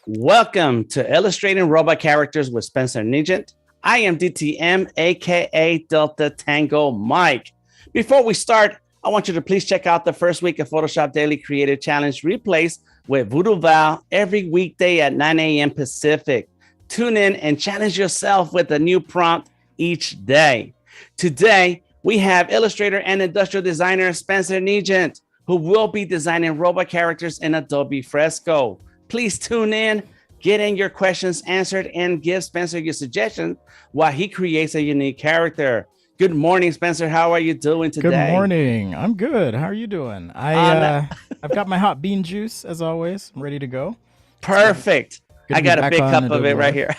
Welcome to Illustrating Robot Characters with Spencer Nugent. I am DTM, aka Delta Tango Mike. Before we start, I want you to please check out the first week of Photoshop Daily Creative Challenge replays with Voodoo Val every weekday at 9 a.m. Pacific. Tune in and challenge yourself with a new prompt each day. Today, we have illustrator and industrial designer Spencer Nugent, who will be designing robot characters in Adobe Fresco. Please tune in, get in your questions answered, and give Spencer your suggestions while he creates a unique character. Good morning, Spencer. How are you doing today? Good morning. I'm good. How are you doing? I've got my hot bean juice as always. I'm ready to go. Perfect. I got a big cup of it right here.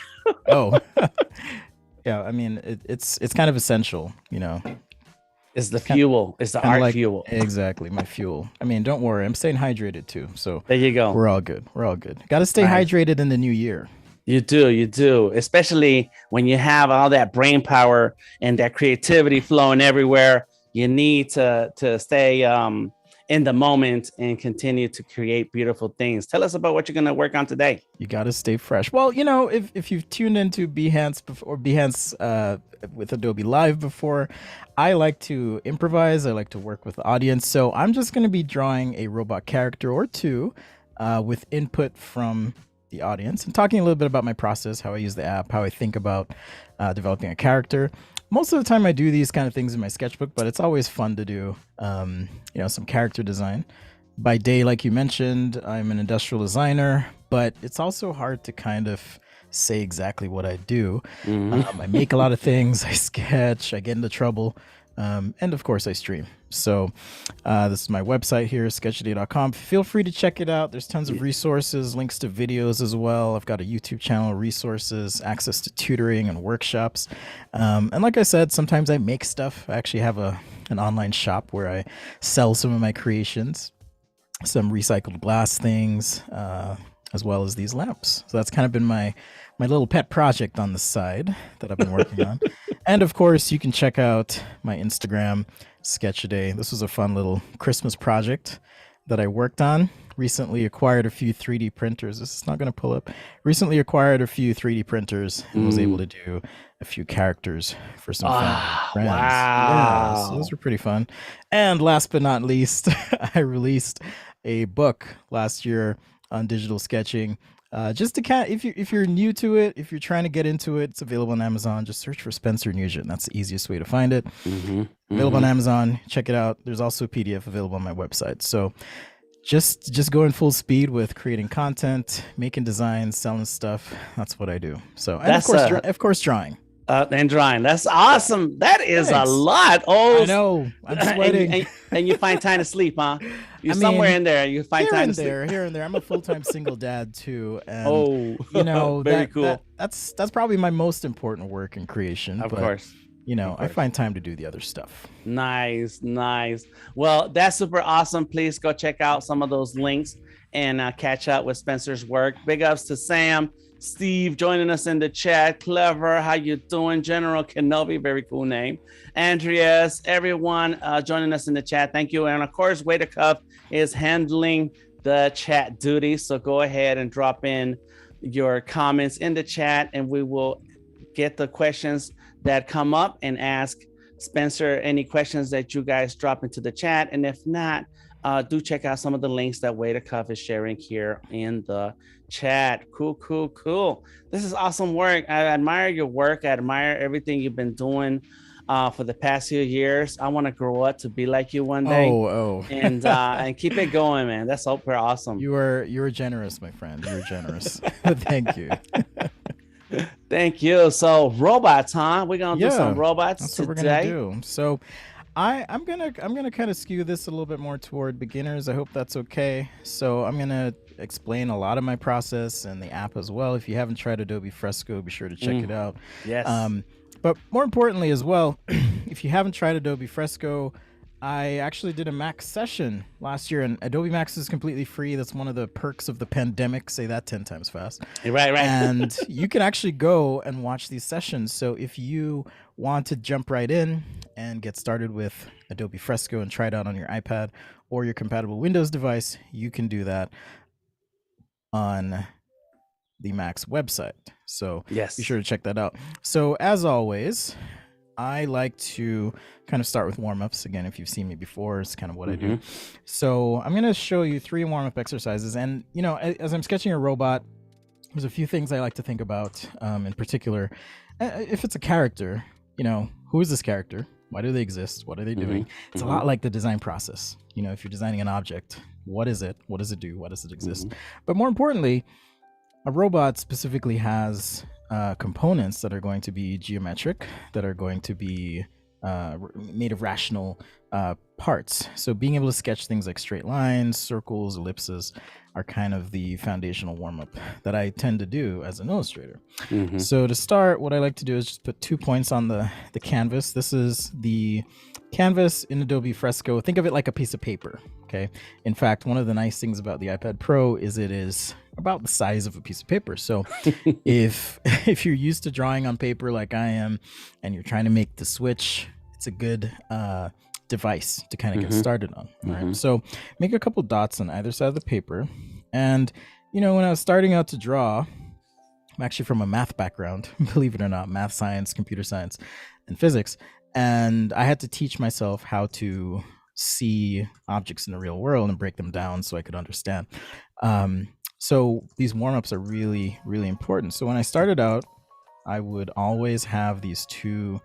Oh, yeah. I mean, it's kind of essential, you know. It's the fuel. It's the art fuel. Exactly, my fuel. I mean, don't worry. I'm staying hydrated too. So there you go. We're all good. We're all good. Got to stay hydrated in the new year. You do. Especially when you have all that brain power and that creativity flowing everywhere. You need to stay in the moment and continue to create beautiful things. Tell us about what you're going to work on today. You got to stay fresh. Well, you know, if you've tuned into Behance before, Behance with Adobe Live before, I like to improvise. I like to work with the audience. So I'm just going to be drawing a robot character or two with input from the audience and talking a little bit about my process, how I use the app, how I think about developing a character. Most of the time I do these kind of things in my sketchbook, but it's always fun to do, you know, some character design. By day, like you mentioned, I'm an industrial designer, but it's also hard to kind of say exactly what I do. I make a lot of things, I sketch, I get into trouble, and of course I stream. So this is my website here, sketchaday.com. Feel free to check it out. There's tons of resources, links to videos as well. I've got a YouTube channel, resources, access to tutoring and workshops. And like I said, sometimes I make stuff. I actually have an online shop where I sell some of my creations, some recycled glass things, as well as these lamps. So that's kind of been my little pet project on the side that I've been working on. And of course, you can check out my Instagram, Sketchaday. This was a fun little Christmas project that I worked on. Recently acquired a few 3D printers. This is not going to pull up. Recently acquired a few 3D printers and was able to do a few characters for some friends. Wow. Yeah, so those were pretty fun. And last but not least, I released a book last year on digital sketching. Just to if you're new to it, if you're trying to get into it, it's available on Amazon. Just search for Spencer Nugent. That's the easiest way to find it. Available on Amazon. Check it out. There's also a PDF available on my website. So just going full speed with creating content, making designs, selling stuff. That's what I do. So and of course drawing. And drawing. That's awesome. That is a lot. Oh, I know. I'm sweating. and you find time to sleep, huh? You're somewhere in there. You find time to sleep. Here and there. I'm a full-time single dad too. And, you know, very cool. That's probably my most important work in creation. Of course. You know, I find time to do the other stuff. Nice. Well, that's super awesome. Please go check out some of those links and catch up with Spencer's work. Big ups to Sam, Steve joining us in the chat. Clever, how you doing? General Kenobi, very cool name. Andreas, everyone joining us in the chat. Thank you. And of course, Waiter Cuff is handling the chat duty. So go ahead and drop in your comments in the chat and we will get the questions that come up and ask Spencer any questions that you guys drop into the chat. And if not, do check out some of the links that Waiter Cuff is sharing here in the chat. Cool. This is awesome work. I admire your work. I admire everything you've been doing for the past few years. I want to grow up to be like you one day. And keep it going, man. That's super awesome. You were generous, my friend. You were generous. Thank you. Thank you. So robots, huh? We're gonna do some robots that's today. What we're gonna do. So I'm gonna kind of skew this a little bit more toward beginners. I hope that's okay. So I'm gonna explain a lot of my process and the app as well. If you haven't tried Adobe Fresco, be sure to check it out. Yes. But more importantly as well, if you haven't tried Adobe Fresco, I actually did a Max session last year, and Adobe Max is completely free. That's one of the perks of the pandemic. Say that 10 times fast. Right, right. And you can actually go and watch these sessions. So if you want to jump right in and get started with Adobe Fresco and try it out on your iPad or your compatible Windows device, you can do that on the Max website. So Yes. be sure to check that out. So as always, I like to kind of start with warm-ups. Again, if you've seen me before, it's kind of what I do. So I'm going to show you 3 warm-up exercises. And, you know, as I'm sketching a robot, there's a few things I like to think about in particular. If it's a character, you know, who is this character? Why do they exist? What are they doing? It's a lot like the design process. You know, if you're designing an object, what is it? What does it do? Why does it exist? But more importantly, a robot specifically has components that are going to be geometric, that are going to be made of rational parts. So being able to sketch things like straight lines, circles, ellipses are kind of the foundational warm-up that I tend to do as an illustrator. So to start, what I like to do is just put 2 points on the canvas. This is the canvas in Adobe Fresco. Think of it like a piece of paper, okay? In fact, one of the nice things about the iPad Pro is it is about the size of a piece of paper. So if you're used to drawing on paper like I am, and you're trying to make the switch, it's a good device to kind of get started on. All right. So make a couple dots on either side of the paper. And, you know, when I was starting out to draw, I'm actually from a math background, believe it or not, math, science, computer science, and physics. And I had to teach myself how to see objects in the real world and break them down so I could understand. So these warm-ups are really, really important. So when I started out, I would always have these 2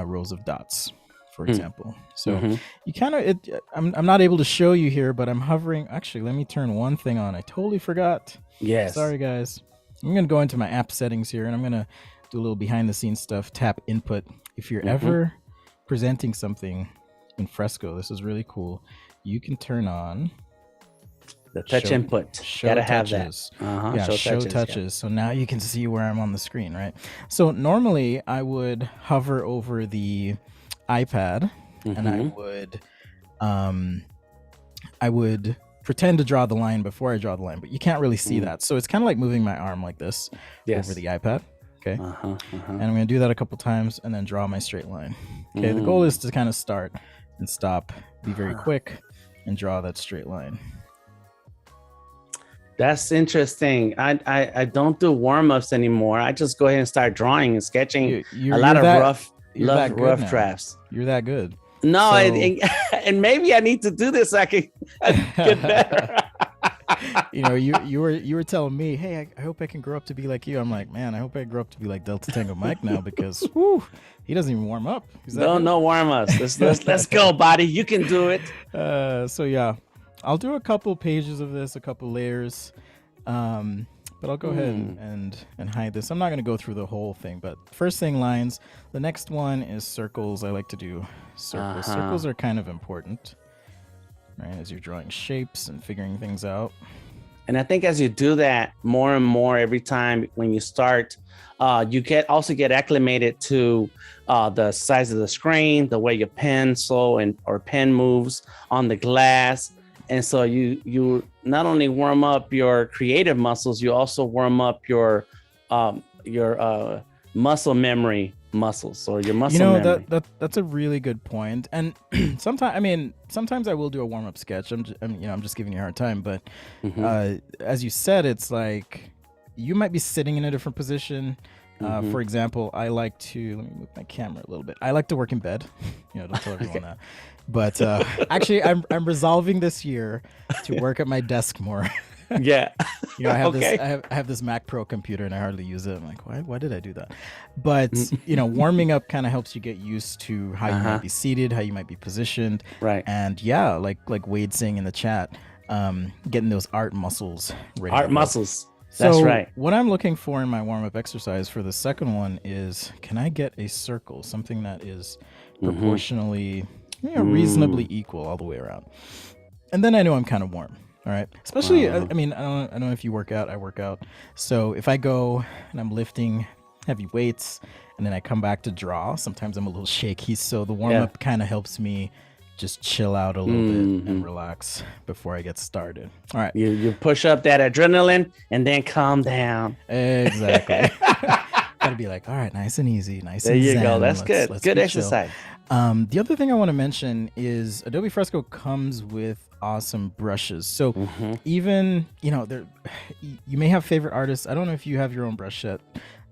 rows of dots, for example. So you kind of, I'm not able to show you here, but I'm hovering. Actually, let me turn one thing on. I totally forgot. Yes. Sorry, guys. I'm going to go into my app settings here, and I'm going to do a little behind the scenes stuff, tap input. If you're ever presenting something in Fresco, this is really cool. You can turn on the touch input. Gotta have that. Yeah, show touches. Yeah. So now you can see where I'm on the screen, right? So normally I would hover over the iPad and I would pretend to draw the line before I draw the line, but you can't really see that. So it's kind of like moving my arm like this over the iPad. Okay. And I'm going to do that a couple times and then draw my straight line. Okay. The goal is to kind of start and stop, be very quick, and draw that straight line. That's interesting. I don't do warm-ups anymore. I just go ahead and start drawing and sketching a lot of rough drafts. You're that good. No, and maybe I need to do this so I can get better. You know, you were telling me, hey, I hope I can grow up to be like you. I'm like, man, I hope I grow up to be like Delta Tango Mike now, because he doesn't even warm up. No warm-ups. Let's go, body. You can do it. So yeah, I'll do a couple pages of this, a couple layers, but I'll go ahead and hide this. I'm not going to go through the whole thing, but first thing, lines. The next one is circles. I like to do circles. Circles are kind of important, right, as you're drawing shapes and figuring things out. And I think as you do that more and more every time when you start, you also get acclimated to the size of the screen, the way your pencil or pen moves on the glass. And so you not only warm up your creative muscles, you also warm up your muscle memory muscles, or your muscle memory. That's a really good point. And sometimes I will do a warm up sketch. I'm just giving you a hard time, but as you said, it's like you might be sitting in a different position. For example, I like to, let me move my camera a little bit. I like to work in bed. Don't tell everyone that. But actually, I'm resolving this year to work at my desk more. Yeah. I have I have this Mac Pro computer and I hardly use it. I'm like, why did I do that? But warming up kind of helps you get used to how you might be seated, how you might be positioned. Right. And yeah, like Wade saying in the chat, getting those art muscles ready. Art muscles. That's right. What I'm looking for in my warm-up exercise for the second one is, can I get a circle, something that is proportionally reasonably equal all the way around. And then I know I'm kind of warm. All right. Especially, I mean, I don't know if you work out. I work out. So if I go and I'm lifting heavy weights and then I come back to draw, sometimes I'm a little shaky. So the warm up kind of helps me just chill out a little bit and relax before I get started. All right. You push up that adrenaline and then calm down. Exactly. Gotta be like, all right, nice and easy, nice and there you zen. go. That's good. Good exercise. The other thing I want to mention is Adobe Fresco comes with awesome brushes. So even, you know, you may have favorite artists. I don't know if you have your own brush set,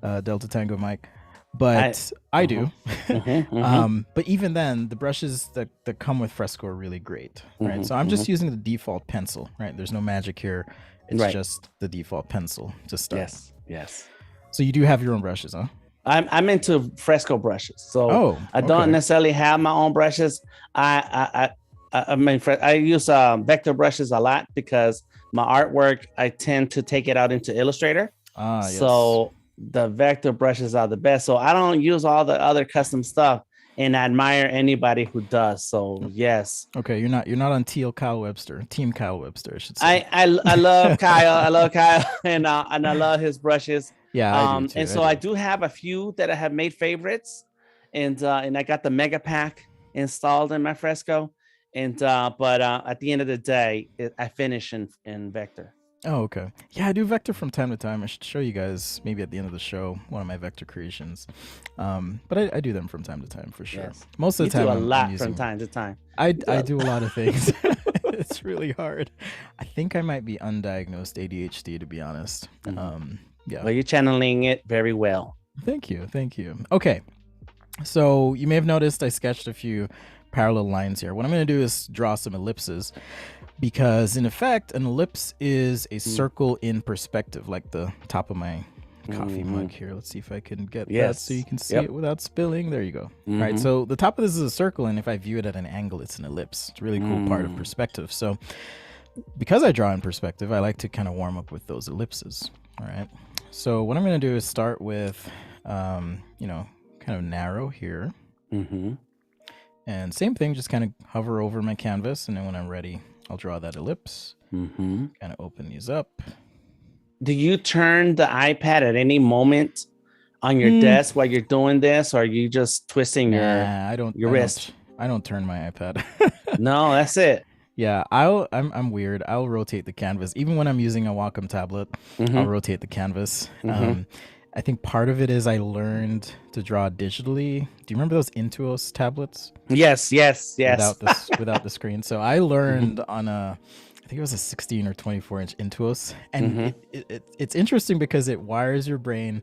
Delta Tango Mike, but I do. But even then, the brushes that come with Fresco are really great, right? So I'm just using the default pencil, right? There's no magic here. It's just the default pencil to start. Yes. So you do have your own brushes, huh? I'm into Fresco brushes, so I don't necessarily have my own brushes. I mean, I use vector brushes a lot because my artwork, I tend to take it out into Illustrator. So the vector brushes are the best. So I don't use all the other custom stuff, and I admire anybody who does. So yes. Okay, you're not on Team Kyle Webster, I should say. I love Kyle. I love Kyle, and I love his brushes. Yeah, I do too. And so I do have a few that I have made favorites, and I got the mega pack installed in my Fresco, and but at the end of the day, I finish in vector. Oh, okay. Yeah, I do vector from time to time. I should show you guys maybe at the end of the show one of my vector creations. But I do them from time to time for sure. Yes. Most of the time, I'm lot from time to time. I do a lot of things. It's really hard. I think I might be undiagnosed ADHD, to be honest. Yeah. Well, you're channeling it very well. Thank you. Okay. So you may have noticed I sketched a few parallel lines here. What I'm going to do is draw some ellipses because in effect, an ellipse is a circle in perspective, like the top of my coffee mug here. Let's see if I can get that so you can see it without spilling. There you go. Right. So the top of this is a circle, and if I view it at an angle, it's an ellipse. It's a really cool part of perspective. So because I draw in perspective, I like to kind of warm up with those ellipses. All right. So what I'm going to do is start with, kind of narrow here. And same thing, just kind of hover over my canvas. And then when I'm ready, I'll draw that ellipse. Kind of open these up. Do you turn the iPad at any moment on your desk while you're doing this? Or are you just twisting your wrist? I don't turn my iPad. No, that's it. Yeah, I'm weird. I'll rotate the canvas. Even when I'm using a Wacom tablet, I'll rotate the canvas. I think part of it is I learned to draw digitally. Do you remember those Intuos tablets? Yes. Without the screen. So I learned on I think it was a 16 or 24-inch Intuos. And it's interesting because it wires your brain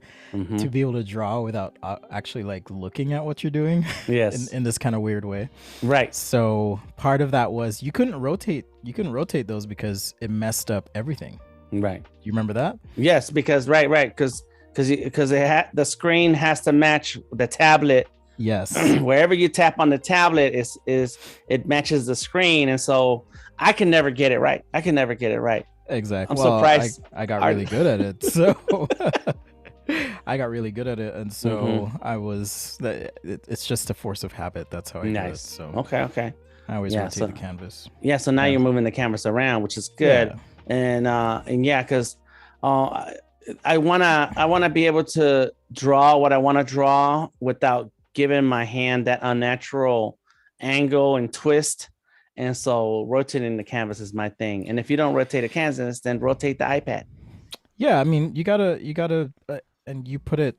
to be able to draw without actually like looking at what you're doing. Yes. in this kind of weird way. Right. So part of that was you couldn't rotate those because it messed up everything. Right. You remember that? Yes, because because the screen has to match the tablet. Yes. Wherever you tap on the tablet is it matches the screen, and so I can never get it right. Exactly. I'm surprised. I got really good at it. So I got really good at it, and so I was. It's just a force of habit. That's how I do it. So okay. I always rotate the canvas. Yeah. So now you're moving the canvas around, which is good. Yeah. And yeah, because I wanna be able to draw what I want to draw without giving my hand that unnatural angle and twist. And so rotating the canvas is my thing. And if you don't rotate a canvas, then rotate the iPad. Yeah, I mean, you gotta, and you put it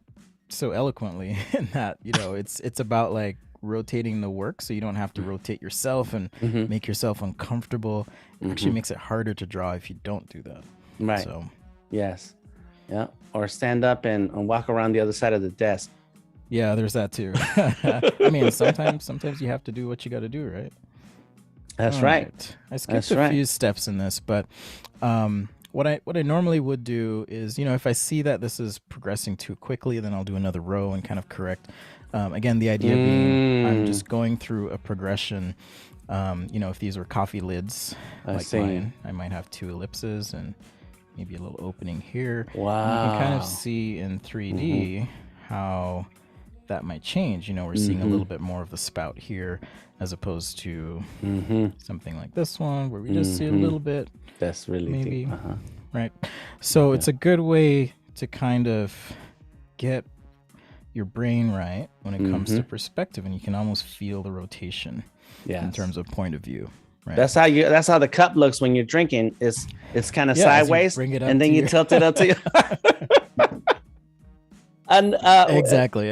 so eloquently in that, it's about like rotating the work, so you don't have to rotate yourself and make yourself uncomfortable. It actually makes it harder to draw if you don't do that. Right. So. Yes. Yeah. Or stand up and walk around the other side of the desk. Yeah, there's that too. I mean, sometimes you have to do what you got to do, right? That's right. I skipped a few steps in this, but what I normally would do is, if I see that this is progressing too quickly, then I'll do another row and kind of correct. Again, the idea being I'm just going through a progression. If these were coffee lids mine, I might have two ellipses and maybe a little opening here. Wow. You can kind of see in 3D how that might change. We're seeing a little bit more of the spout here as opposed to something like this one where we just see a little bit. That's really maybe deep. Right. So it's a good way to kind of get your brain right when it comes to perspective, and you can almost feel the rotation in terms of point of view. Right. That's how the cup looks when you're drinking. It's kind of sideways, and then you tilt it up to you. And exactly.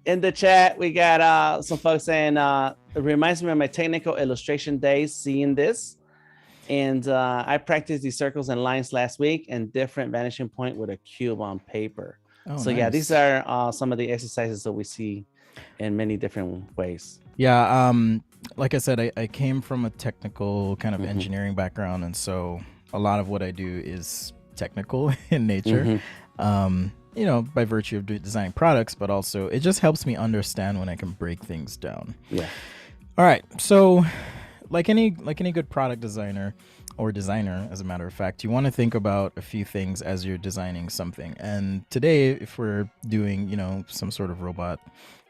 In the chat, we got some folks saying it reminds me of my technical illustration days seeing this. And I practiced these circles and lines last week and different vanishing point with a cube on paper. So nice. Yeah, these are some of the exercises that we see in many different ways. Yeah, like I said, I came from a technical kind of engineering background, and so a lot of what I do is technical in nature. By virtue of designing products, but also it just helps me understand when I can break things down. Yeah. All right. So like any good product designer or designer, as a matter of fact, you want to think about a few things as you're designing something. And today, if we're doing, some sort of robot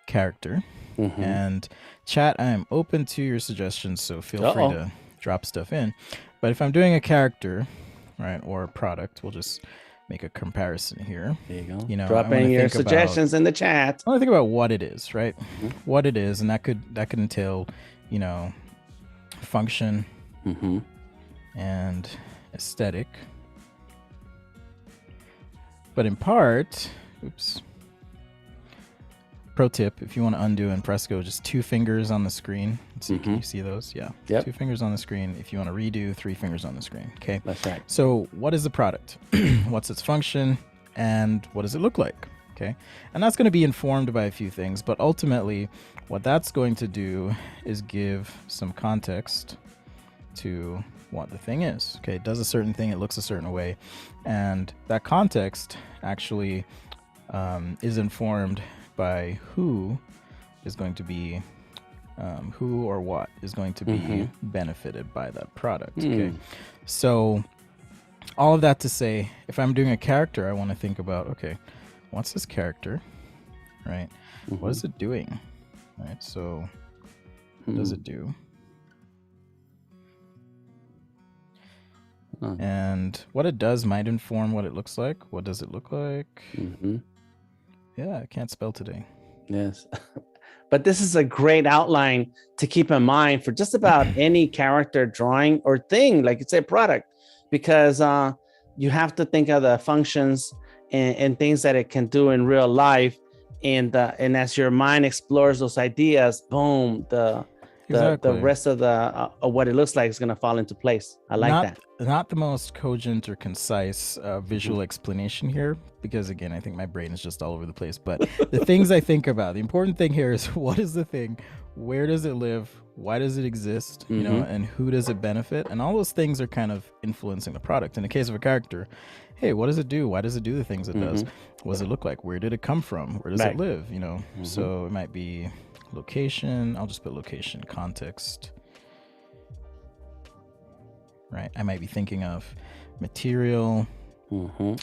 character, and chat, I am open to your suggestions, so feel free to drop stuff in. But if I'm doing a character, right, or a product, we'll just make a comparison here. There you go. Drop in your suggestions in the chat. I want to think about what it is, right? What it is, and that could entail, function and aesthetic. But in part, pro tip, if you want to undo in Fresco, just 2 fingers on the screen. Let's see, can you see those? Yeah. Yep. 2 fingers on the screen. If you want to redo, 3 fingers on the screen. Okay. That's right. So what is the product? What's its function? And what does it look like? Okay. And that's going to be informed by a few things, but ultimately what that's going to do is give some context to what the thing is. Okay. It does a certain thing. It looks a certain way. And that context actually is informed by who is going to be, who or what is going to be benefited by that product. Okay. So all of that to say, if I'm doing a character, I want to think about, okay, what's this character, right? What is it doing, right? So what does it do? And what it does might inform what it looks like. What does it look like? Yeah, I can't spell today. Yes. But this is a great outline to keep in mind for just about any character drawing or thing, like it's a product, because you have to think of the functions and things that it can do in real life. And as your mind explores those ideas, boom, the rest of what it looks like is going to fall into place. I like that. Not the most cogent or concise visual explanation here, because again, I think my brain is just all over the place. But the things I think about, the important thing here is, what is the thing? Where does it live? Why does it exist? And who does it benefit? And all those things are kind of influencing the product. In the case of a character, hey, what does it do? Why does it do the things it does? What does it look like? Where did it come from? Where does it live? So it might be location. I'll just put location, context. Right. I might be thinking of material.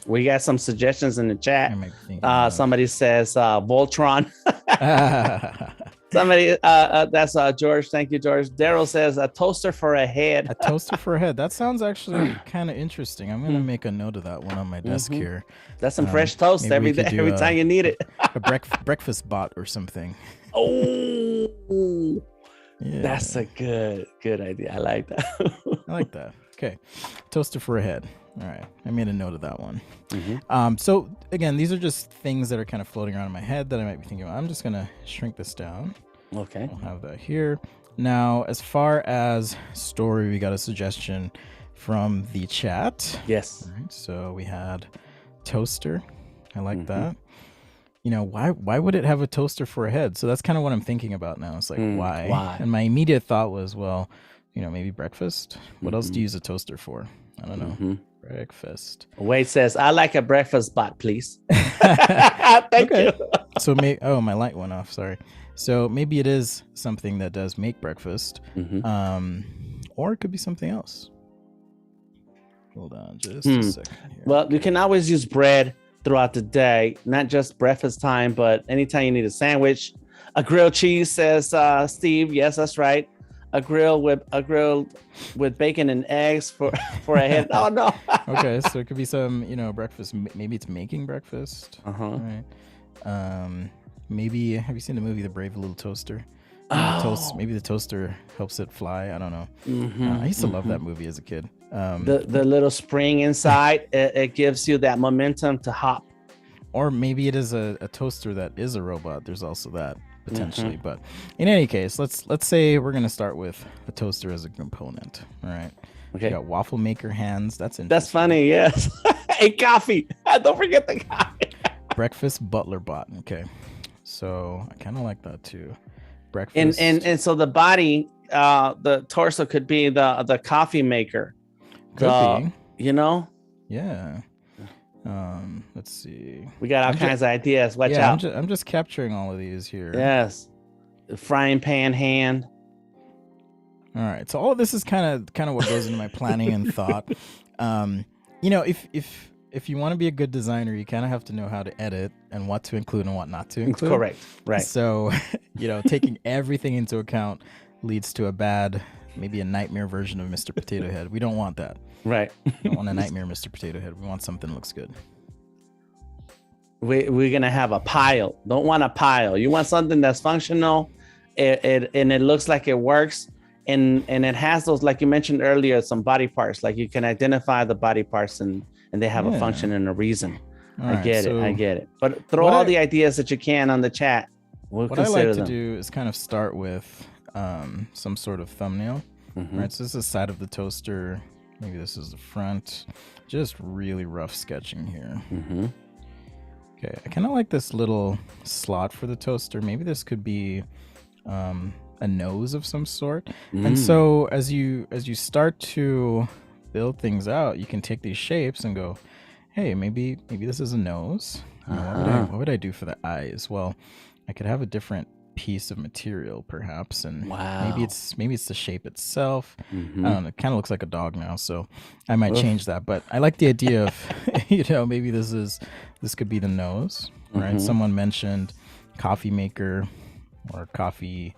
We got some suggestions in the chat. Somebody says Voltron. Somebody, that's George. Thank you, George. Daryl says a toaster for a head. A toaster for a head. That sounds actually kind of interesting. I'm going to make a note of that one on my desk here. That's some fresh toast every day, every time you need it. A breakfast bot or something. Oh, yeah. That's a good idea. I like that. I like that. Okay. Toaster for a head. All right. I made a note of that one. So again, these are just things that are kind of floating around in my head that I might be thinking about. I'm just going to shrink this down. Okay. I'll have that here. Now, as far as story, we got a suggestion from the chat. Yes. All right, so we had toaster. I like that. Why would it have a toaster for a head? So that's kind of what I'm thinking about now. It's like, why? And my immediate thought was, well, maybe breakfast. What else do you use a toaster for? I don't know. Breakfast. Wade says, I like a breakfast bot, please. Thank you. So my light went off. Sorry. So maybe it is something that does make breakfast. Or it could be something else. Hold on just a second here. Well, you can always use bread throughout the day, not just breakfast time, but anytime you need a sandwich. A grilled cheese, says Steve. Yes, that's right. A grill with bacon and eggs for a head. Oh no. Okay, so it could be some, breakfast. Maybe it's making breakfast. Uh-huh. Right. Maybe have you seen the movie The Brave Little Toaster? Maybe the toaster helps it fly. I don't know. I used to love that movie as a kid. The little spring inside, it gives you that momentum to hop. Or maybe it is a toaster that is a robot. There's also that potentially. But in any case, let's say we're gonna start with a toaster as a component. All right. Okay. You got waffle maker hands. That's interesting. That's funny. Yes. A coffee. Don't forget the coffee. Breakfast butler bot. Okay. So I kind of like that too. Breakfast. And so the body, the torso could be the coffee maker. Could be. Yeah. Let's see. We got all kinds of ideas. Watch out. I'm just capturing all of these here. Yes. The frying pan hand. All right. So all of this is kind of what goes into my planning and thought. If you want to be a good designer, you kind of have to know how to edit and what to include and what not to include. Correct. Right. So, taking everything into account leads to maybe a nightmare version of Mr. Potato Head. We don't want that. Right. We don't want a nightmare Mr. Potato Head. We want something that looks good. We're going to have a pile. Don't want a pile. You want something that's functional and it looks like it works. And it has those, like you mentioned earlier, some body parts. Like you can identify the body parts and they have a function and a reason. I get it. But throw all the ideas that you can on the chat. What I like to do is kind of start with some sort of thumbnail. Right. So this is the side of the toaster. Maybe this is the front. Just really rough sketching here. Okay. I kind of like this little slot for the toaster. Maybe this could be a nose of some sort. And so as you start to build things out, you can take these shapes and go, hey, maybe this is a nose. What would I do for the eyes? Well, I could have a different piece of material perhaps, and maybe it's the shape itself. I don't know, it kind of looks like a dog now, so I might change that. But I like the idea of maybe this could be the nose. Right. Someone mentioned coffee maker or coffee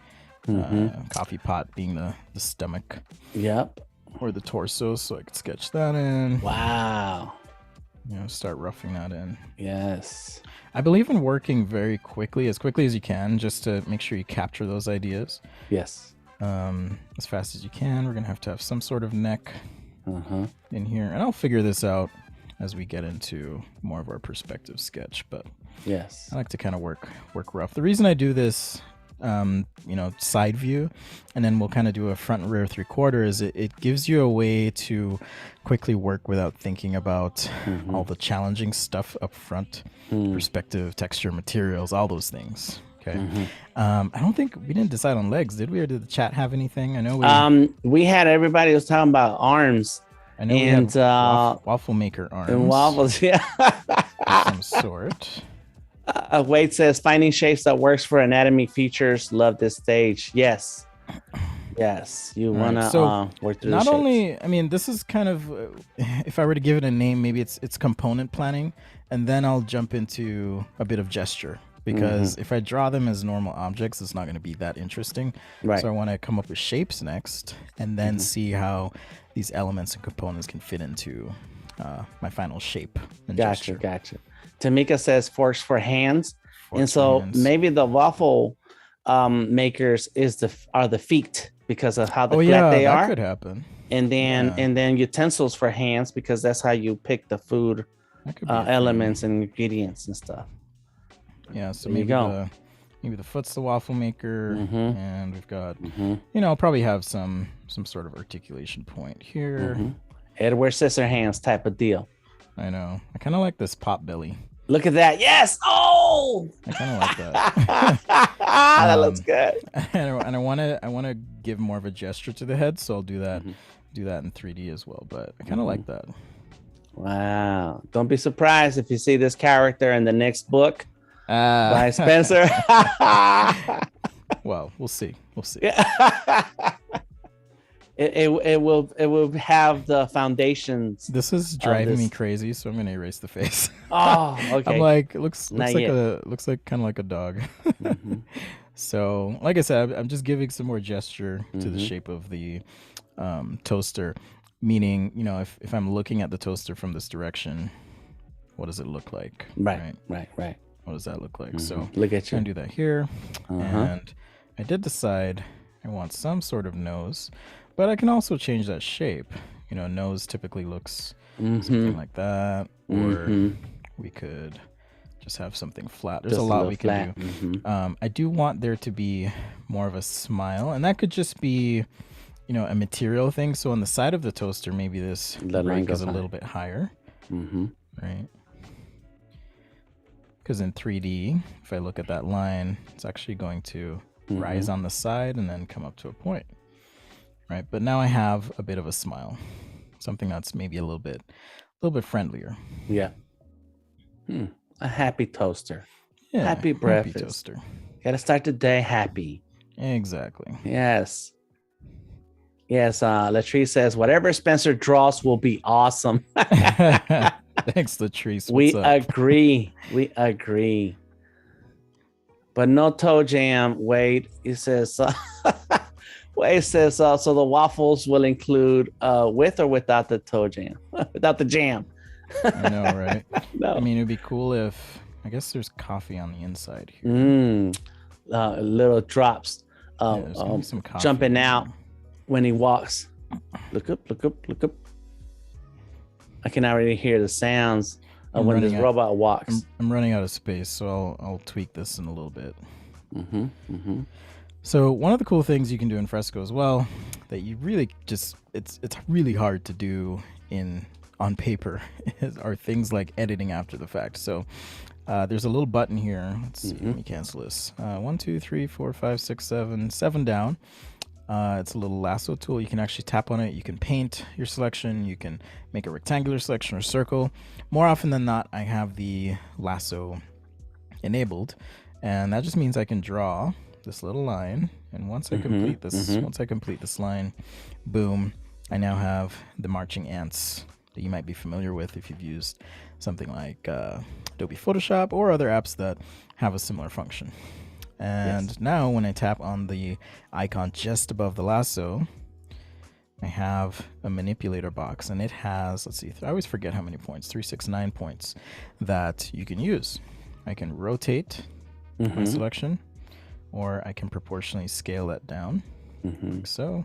pot being the stomach. Yep. Or the torso, so I could sketch that in. Wow. Start roughing that in. Yes. I believe in working very quickly as you can, just to make sure you capture those ideas. Yes. As fast as you can. We're gonna have to have some sort of neck in here, and I'll figure this out as we get into more of our perspective sketch. But yes, I like to kind of work rough. The reason I do this side view, and then we'll kind of do a front and rear 3/4 is it gives you a way to quickly work without thinking about all the challenging stuff up front, perspective, texture, materials, all those things. Okay. I don't think we didn't decide on legs, did we? Or did the chat have anything? I know we had everybody was talking about arms. I know we had waffle maker arms. And waffles, yeah. Of some sort. Wade says finding shapes that works for anatomy features. Love this stage. Yes. You want to work through not only, I mean, this is kind of, if I were to give it a name, maybe it's component planning, and then I'll jump into a bit of gesture, because if I draw them as normal objects, it's not going to be that interesting. Right. So I want to come up with shapes next, and then see how these elements and components can fit into my final shape and gesture. Gotcha. Tamika says forks for hands. Maybe the waffle makers are the feet because of how flat they are. That could happen. And then utensils for hands, because that's how you pick the food elements and ingredients and stuff. Yeah, so maybe the foot's the waffle maker, and we've got I'll probably have some sort of articulation point here. Edward Scissorhands type of deal. I know. I kind of like this pot belly. Look at that. Yes. Oh, I kind of like that. That looks good. And I want to give more of a gesture to the head, so I'll do that in 3D as well. But I kind of like that. Wow. Don't be surprised if you see this character in the next book by Spencer. Well, we'll see. it will have the foundations This is of driving me this. crazy, so I'm gonna erase the face. Oh, I'm okay. like, it looks Not like yet. kind of like a dog. Mm-hmm. So, like I said, I'm just giving some more gesture to the Mm-hmm. shape of the toaster. Meaning, if I'm looking at the toaster from this direction, what does it look like, Right, right? right, right. What does that look like? Mm-hmm. So, Look at I'm you. gonna do that here, Uh-huh. and I did decide I want some sort of nose, but I can also change that shape. Nose typically looks Mm-hmm. something like that, or Mm-hmm. we could just have something flat. There's a Just a lot little we can flat. do. Mm-hmm. I do want there to be more of a smile, and that could just be, a material thing. So on the side of the toaster, maybe this The line break is goes a high. little bit higher, Mm-hmm. right? Because in 3D, if I look at that line, it's actually going to rise on the side and then come up to a point, right? But now I have a bit of a smile, something that's maybe a little bit friendlier. Yeah. A happy toaster. Yeah, Happy happy breakfast. toaster. Gotta start the day happy. Exactly. Yes. Yes. Latrice says, whatever Spencer draws will be awesome. Thanks, Latrice. What's We up? agree. We agree. But no toe jam. Wait, it says. Wait, it says. So the waffles will include with or without the toe jam, without the jam. I know, right? No. I mean, it'd be cool if, I guess there's coffee on the inside here. Little drops. Yeah, there's gonna be some coffee Jumping in out there. when he walks. Look up, look up, look up. I can already hear the sounds of when this robot walks. I'm running out of space, so I'll tweak this in a little bit. Mm-hmm, mm-hmm. So one of the cool things you can do in Fresco as well, that you really just it's really hard to do on paper, are things like editing after the fact. So there's a little button here. Let's see. Let me cancel this. 1, 2, 3, 4, 5, 6, 7 down. It's a little lasso tool. You can actually tap on it. You can paint your selection. You can make a rectangular selection or circle. More often than not, I have the lasso enabled, and that just means I can draw this little line. And once I complete this line, boom, I now have the marching ants that you might be familiar with if you've used something like Adobe Photoshop or other apps that have a similar function. And now when I tap on the icon just above the lasso, I have a manipulator box, and it has, let's see, I always forget how many points, 369 points that you can use. I can rotate my selection, or I can proportionally scale that down, like so.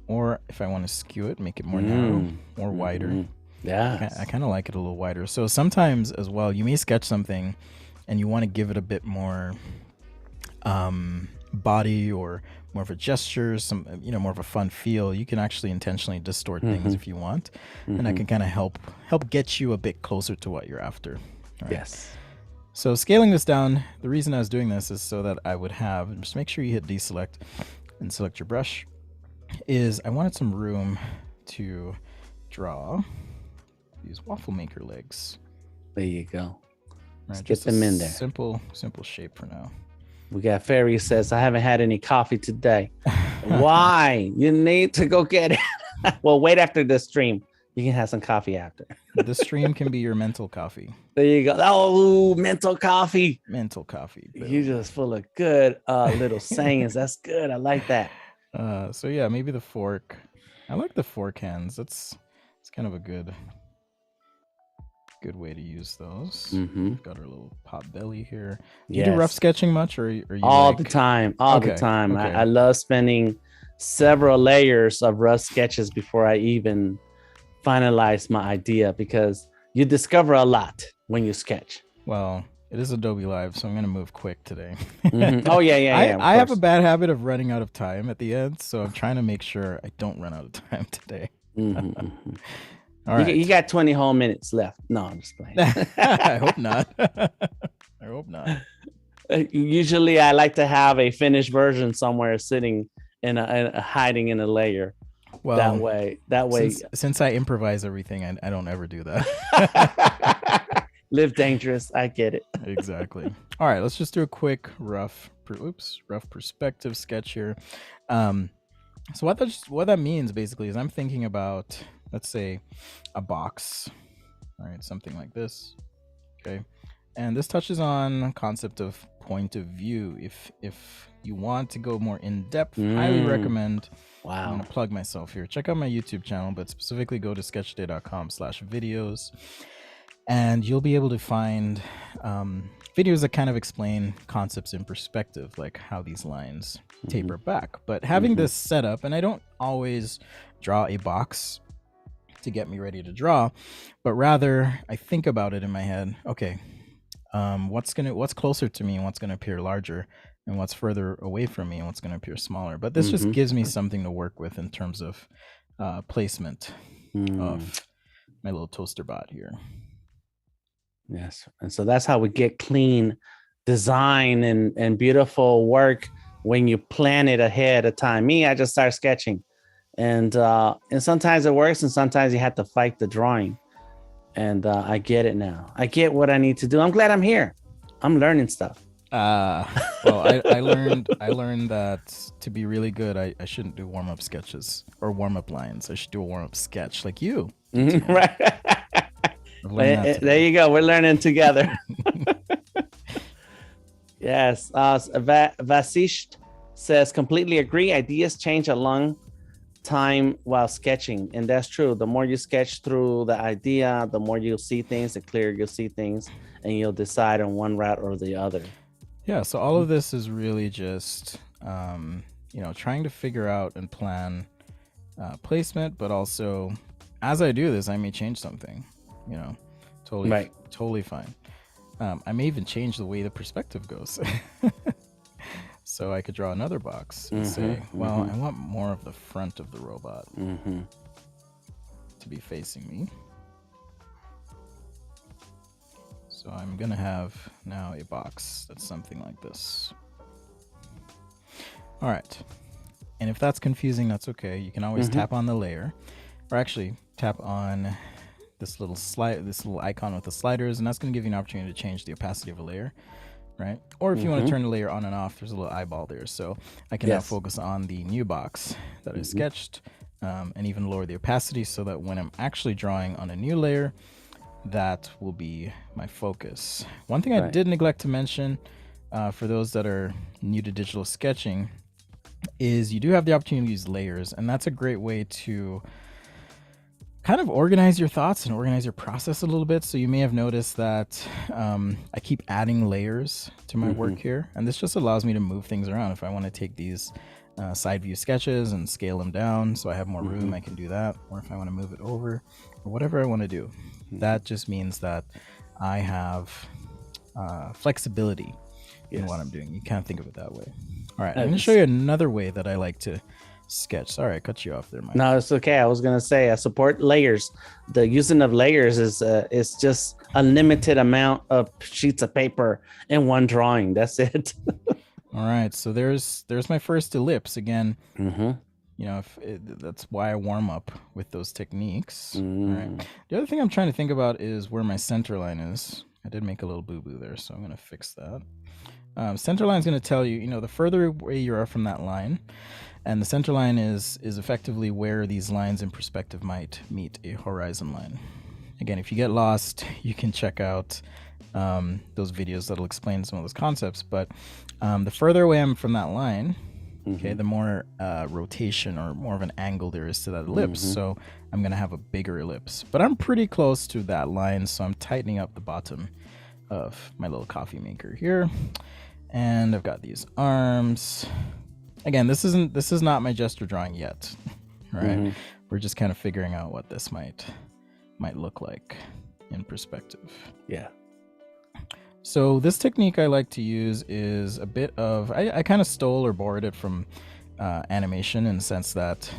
Or if I want to skew it, make it more narrow or wider. Yeah. I kind of like it a little wider. So sometimes as well, you may sketch something and you want to give it a bit more body or more of a gesture, more of a fun feel. You can actually intentionally distort things if you want. And that can kind of help get you a bit closer to what you're after. Right? Yes. So scaling this down, the reason I was doing this is so that I would have, just make sure you hit deselect and select your brush, is I wanted some room to draw these waffle maker legs. There you go. Right, Get them in there. Simple shape for now. We got Fairy says, I haven't had any coffee today. Why? You need to go get it. Well, wait after the stream. You can have some coffee after. The stream can be your mental coffee. There you go. Oh, mental coffee. Mental coffee. You just full of good little sayings. That's good. I like that. So yeah, maybe the fork. I like the fork hands. It's kind of a good way to use those. Got our little pot belly here. You do rough sketching much, or you all the time? The time. I love spending several layers of rough sketches before I even finalize my idea, because you discover a lot when you sketch. Well, it is Adobe Live, so I'm gonna move quick today. Oh yeah. I have a bad habit of running out of time at the end, so I'm trying to make sure I don't run out of time today. All right. You got 20 whole minutes left. No, I'm just playing. I hope not. I hope not. Usually, I like to have a finished version somewhere sitting in a hiding in a layer. Well, that way. Since I improvise everything, I don't ever do that. Live dangerous. I get it. Exactly. All right, let's just do a quick rough perspective sketch here. Um, so what that means basically is I'm thinking about, let's say, a box. All right, something like this. Okay, and this touches on concept of point of view. If you want to go more in depth, highly recommend. I'm Wow. gonna plug myself here. Check out my YouTube channel, but specifically go to sketchday.com/videos, and you'll be able to find videos that kind of explain concepts in perspective, like how these lines taper back. But having this set up, and I don't always draw a box to get me ready to draw, but rather I think about it in my head. Okay, what's closer to me and what's gonna appear larger, and what's further away from me and what's gonna appear smaller. But this just gives me something to work with in terms of placement of my little toaster bot here. Yes. And so that's how we get clean design and beautiful work when you plan it ahead of time. Me, I just start sketching. And sometimes it works and sometimes you have to fight the drawing. And I get it now. I get what I need to do. I'm glad I'm here. I'm learning stuff. Well, I learned that to be really good, I shouldn't do warm-up sketches or warm-up lines. I should do a warm-up sketch like you. Right. There you go. We're learning together. Yes. Vasisht says, completely agree. Ideas change along time while sketching. And that's true. The more you sketch through the idea, the more you'll see things, the clearer you'll see things, and you'll decide on one route or the other. Yeah. So all of this is really just, trying to figure out and plan placement, but also as I do this, I may change something, totally fine. I may even change the way the perspective goes. So I could draw another box and say, well, I want more of the front of the robot to be facing me. So I'm going to have now a box that's something like this. All right. And if that's confusing, that's okay. You can always tap on the layer, or actually tap on this little icon with the sliders, and that's going to give you an opportunity to change the opacity of a layer, right? Or if you want to turn the layer on and off, there's a little eyeball there. So I can now focus on the new box that I sketched, and even lower the opacity so that when I'm actually drawing on a new layer, that will be my focus. One thing I did neglect to mention for those that are new to digital sketching is you do have the opportunity to use layers, and that's a great way to kind of organize your thoughts and organize your process a little bit. So you may have noticed that I keep adding layers to my work here, and this just allows me to move things around. If I want to take these side view sketches and scale them down so I have more room, I can do that. Or if I want to move it over or whatever I want to do, that just means that I have flexibility in what I'm doing. You can't think of it that way. All right, I'm going to show you another way that I like to sketch. Sorry, I cut you off there, Mike. No, it's okay. I was gonna say I support layers. The using of layers is just a limited amount of sheets of paper in one drawing. That's it. All right, so there's my first ellipse again. That's why I warm up with those techniques. All right. The other thing I'm trying to think about is where my center line is. I did make a little boo-boo there, so I'm gonna fix that. Center line is going to tell you, the further away you are from that line, and the center line is effectively where these lines in perspective might meet a horizon line. Again, if you get lost, you can check out those videos that'll explain some of those concepts. But the further away I'm from that line, okay, the more rotation or more of an angle there is to that ellipse. So I'm going to have a bigger ellipse. But I'm pretty close to that line, so I'm tightening up the bottom of my little coffee maker here. And I've got these arms. Again, this is not my gesture drawing yet, right? We're just kind of figuring out what this might look like in perspective. Yeah. So this technique I like to use is a bit of, I kind of stole or borrowed it from animation, in the sense that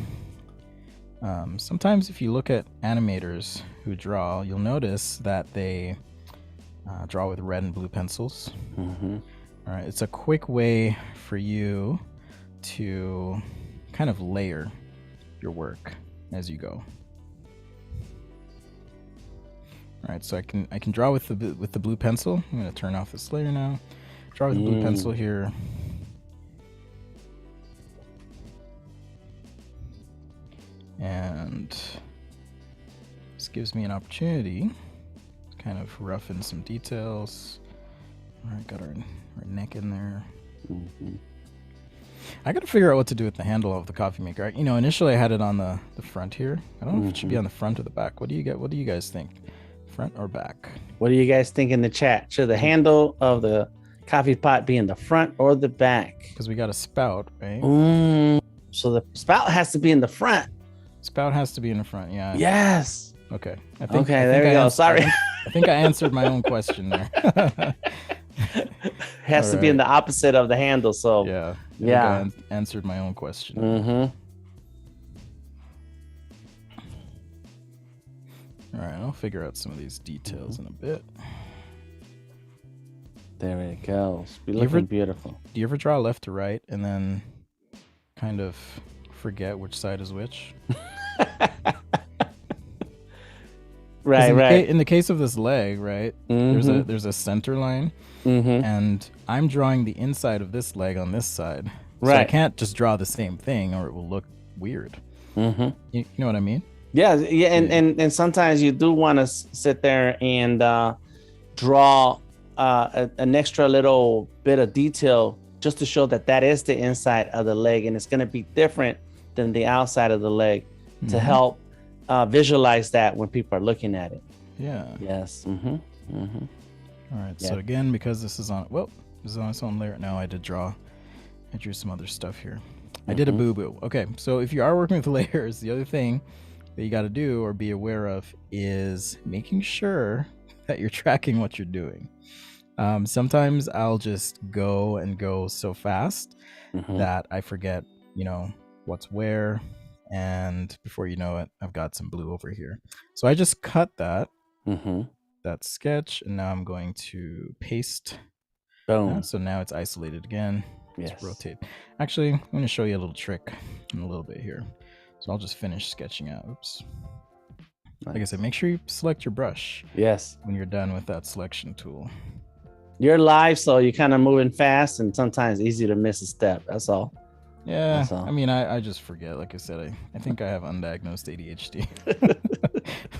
sometimes if you look at animators who draw, you'll notice that they draw with red and blue pencils. All right, it's a quick way for you to kind of layer your work as you go. All All right, so I can draw with the blue pencil. I'm gonna turn off this layer now. Draw with the blue pencil here. And this gives me an opportunity to kind of roughen some details. All right, got our neck in there. I got to figure out what to do with the handle of the coffee maker. You know, initially I had it on the front here. I don't know if it should be on the front or the back. What do you guys think? Front or back? What do you guys think in the chat? Should the handle of the coffee pot be in the front or the back? Because we got a spout, right? So the spout has to be in the front. Spout has to be in the front, yeah. Yes. Okay. There we go. Sorry. I think I answered my own question there. It has to be in the opposite of the handle. So yeah. I answered my own question. All right, I'll figure out some of these details in a bit. There it goes. Be looking beautiful. Do you ever draw left to right and then kind of forget which side is which? Right. In the case of this leg, right, there's a center line, and I'm drawing the inside of this leg on this side. So I can't just draw the same thing or it will look weird. You know what I mean? Yeah. And sometimes you do want to sit there and draw an extra little bit of detail just to show that is the inside of the leg, and it's going to be different than the outside of the leg to help visualize that when people are looking at it. Yeah. Yes. All right. So again, because this is on its own layer. Now I drew some other stuff here. I did a boo-boo. Okay. So if you are working with layers, the other thing that you got to do or be aware of is making sure that you're tracking what you're doing. Sometimes I'll just go so fast that I forget, what's where. And before you know it, I've got some blue over here. So I just cut that sketch, and now I'm going to paste. Boom. So now it's isolated again. Yes. Let's rotate. Actually, I'm going to show you a little trick in a little bit here. So I'll just finish sketching out. Oops. Nice. Like I said, make sure you select your brush. Yes. When you're done with that selection tool. You're live, so you're kind of moving fast, and sometimes easy to miss a step. That's all. Yeah, I mean, I just forget. Like I said, I think I have undiagnosed ADHD.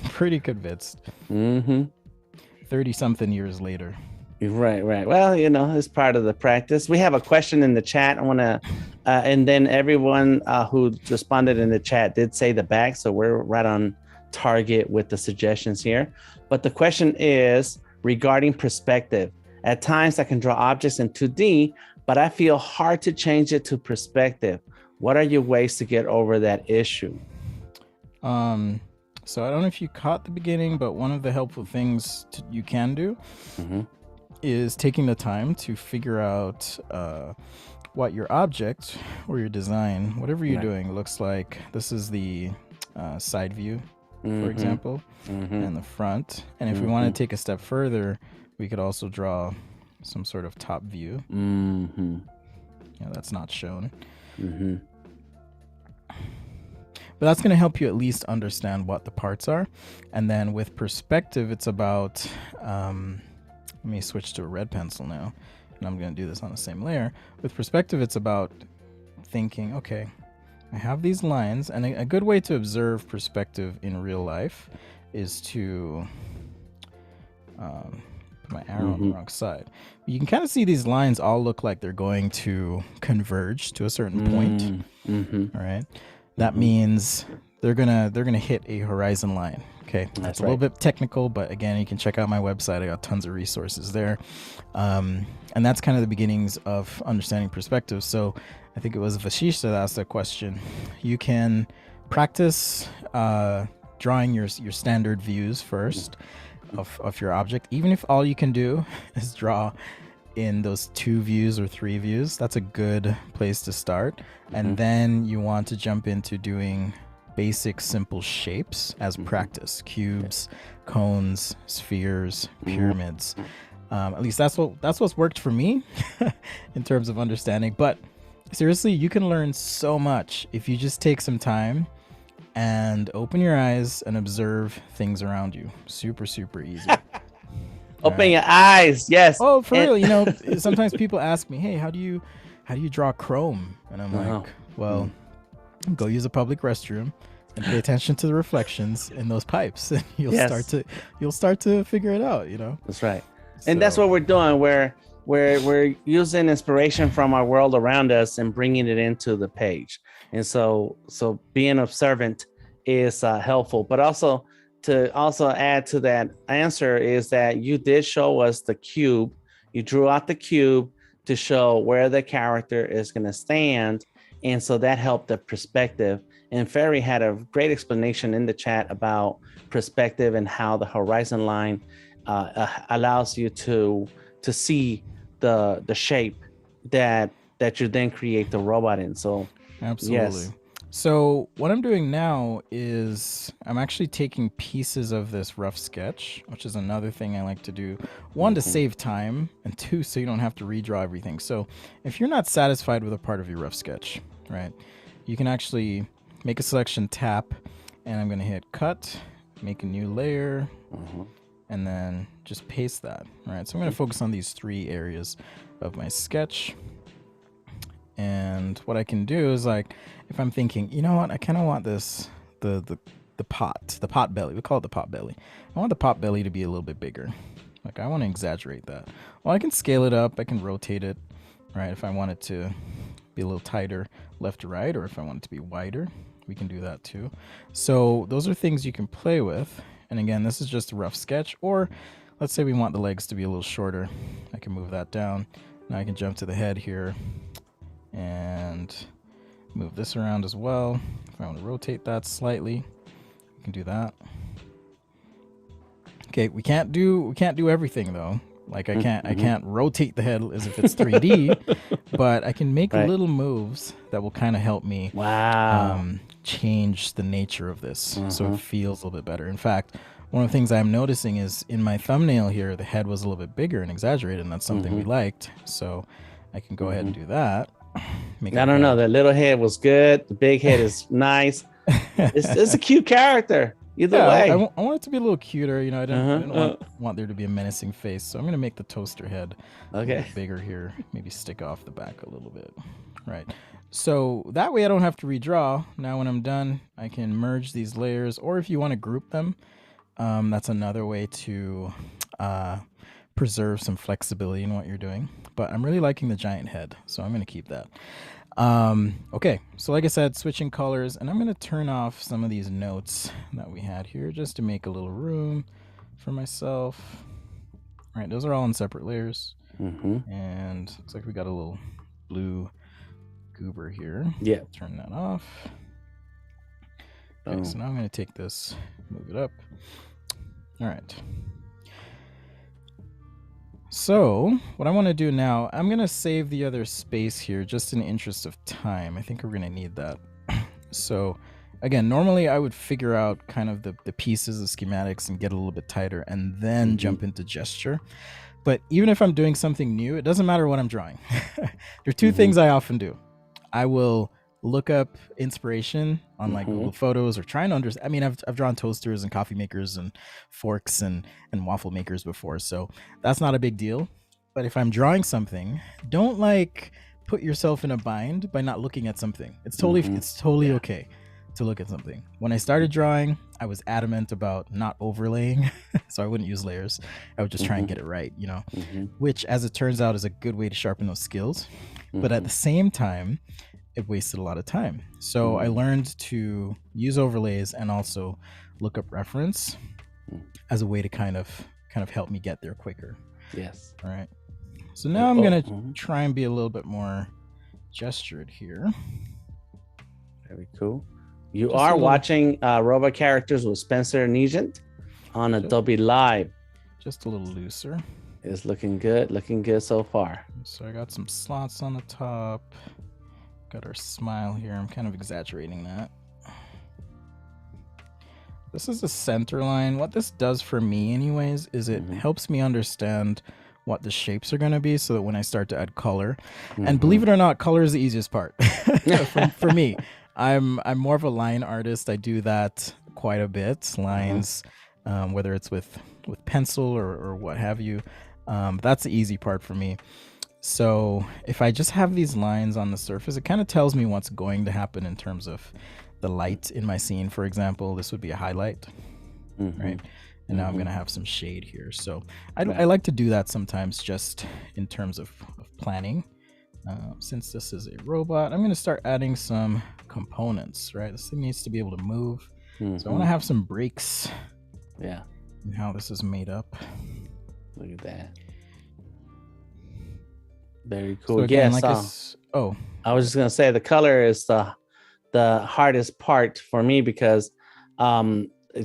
Pretty convinced. 30-something years later. Right. Well, it's part of the practice. We have a question in the chat. I want to, and then everyone who responded in the chat did say the back, so we're right on target with the suggestions here. But the question is regarding perspective. At times I can draw objects in 2D, but I feel hard to change it to perspective. What are your ways to get over that issue? So I don't know if you caught the beginning, but one of the helpful things you can do is taking the time to figure out what your object or your design, whatever you're doing, looks like. This is the side view, for example, and the front. And if we want to take a step further, we could also draw some sort of top view. That's not shown. But that's going to help you at least understand what the parts are. And then with perspective, it's about, let me switch to a red pencil now, and I'm going to do this on the same layer. With perspective, it's about thinking, okay, I have these lines, and a good way to observe perspective in real life is to put my arrow on the wrong side. You can kind of see these lines all look like they're going to converge to a certain point. All right. That means they're gonna hit a horizon line. Okay, that's a little bit technical, but again, you can check out my website. I got tons of resources there, and that's kind of the beginnings of understanding perspective. So I think it was Vashish that asked that question. You can practice drawing your standard views first of your object, even if all you can do is draw in those 2 views or 3 views. That's a good place to start. And then you want to jump into doing basic simple shapes as practice: cubes, cones, spheres, pyramids. At least that's what's worked for me in terms of understanding. But seriously, you can learn so much if you just take some time and open your eyes and observe things around you. Super, super easy. Open your eyes. Yes. Oh, for And real. Sometimes people ask me, "Hey, how do you draw Chrome?" And I'm like, "Well, go use a public restroom and pay attention to the reflections in those pipes, and you'll start to figure it out." That's right. And that's what we're doing. We're using inspiration from our world around us and bringing it into the page. And so being observant is helpful, but also to add to that answer is that you did show us the cube. You drew out the cube to show where the character is going to stand. And so that helped the perspective. And Ferry had a great explanation in the chat about perspective and how the horizon line allows you to see the shape that you then create the robot in. So absolutely. Yes. So what I'm doing now is I'm actually taking pieces of this rough sketch, which is another thing I like to do. One, to save time, and two, so you don't have to redraw everything. So if you're not satisfied with a part of your rough sketch, right, you can actually make a selection, tap, and I'm going to hit cut, make a new layer, and then just paste that. All right, so I'm going to focus on these 3 areas of my sketch. And what I can do is, like, if I'm thinking, you know what, I kind of want this, the pot belly. We call it the pot belly. I want the pot belly to be a little bit bigger. Like, I want to exaggerate that. Well, I can scale it up. I can rotate it, right? If I want it to be a little tighter left to right, or if I want it to be wider, we can do that too. So those are things you can play with. And again, this is just a rough sketch. Or let's say we want the legs to be a little shorter. I can move that down. Now I can jump to the head here and move this around as well. If I want to rotate that slightly, we can do that. Okay, we can't do everything though. Like, I can't rotate the head as if it's 3D, but I can make little moves that will kind of help me change the nature of this, so it feels a little bit better. In fact, one of the things I'm noticing is in my thumbnail here, the head was a little bit bigger and exaggerated, and that's something we liked. So I can go ahead and do that. I don't know. The little head was good. The big head is nice. It's a cute character. Either way. I want it to be a little cuter. I didn't want there to be a menacing face. So I'm going to make the toaster head a little bigger here. Maybe stick off the back a little bit. Right. So that way I don't have to redraw. Now when I'm done, I can merge these layers. Or if you want to group them, that's another way to preserve some flexibility in what you're doing. But I'm really liking the giant head, so I'm going to keep that. Okay, so like I said, switching colors, and I'm going to turn off some of these notes that we had here just to make a little room for myself. All right, those are all in separate layers. And looks like we got a little blue goober here. Yeah. Turn that off. Okay, so now I'm going to take this, move it up. All right. So what I want to do now, I'm going to save the other space here just in the interest of time. I think we're going to need that. So again, normally I would figure out kind of the pieces, the schematics, and get a little bit tighter and then jump into gesture. But even if I'm doing something new, it doesn't matter what I'm drawing. There are 2 things I often do. I will look up inspiration on like Google Photos, or trying to understand. I mean, I've drawn toasters and coffee makers and forks and waffle makers before, so that's not a big deal. But if I'm drawing something, don't like put yourself in a bind by not looking at something. It's totally okay to look at something. When I started drawing, I was adamant about not overlaying, so I wouldn't use layers. I would just try and get it right, which, as it turns out, is a good way to sharpen those skills. But at the same time, it wasted a lot of time. So I learned to use overlays and also look up reference as a way to kind of help me get there quicker. Yes. All right. So now I'm going to try and be a little bit more gestured here. Very cool. You are watching Robot Characters with Spencer Nugent on Adobe Live. Just a little looser. It's looking good so far. So I got some slots on the top. Got our smile here. I'm kind of exaggerating that. This is the center line. What this does for me anyways is it helps me understand what the shapes are going to be, so that when I start to add color, and believe it or not, color is the easiest part for me. I'm more of a line artist. I do that quite a bit. Lines, whether it's with pencil or what have you. That's the easy part for me. So if I just have these lines on the surface, it kind of tells me what's going to happen in terms of the light in my scene. For example, this would be a highlight, right? And now I'm going to have some shade here. So I like to do that sometimes just in terms of planning. Since this is a robot, I'm going to start adding some components, right? This thing needs to be able to move. So I want to have some breaks. Yeah. And how this is made up. Look at that. Very cool. So again, Yes. I was just gonna say the color is the hardest part for me because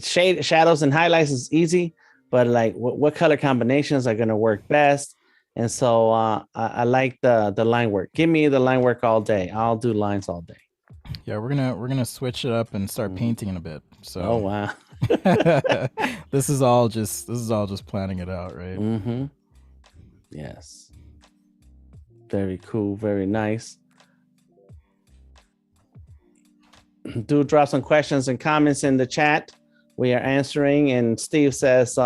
shadows and highlights is easy, but like what color combinations are gonna work best. And so I like the line work. Give me the line work all day. I'll do lines all day. Yeah, we're gonna switch it up and start painting in a bit. So oh wow. this is all just planning it out, right? Yes. Very cool, very nice. Do drop some questions and comments in the chat. We are answering, and Steve says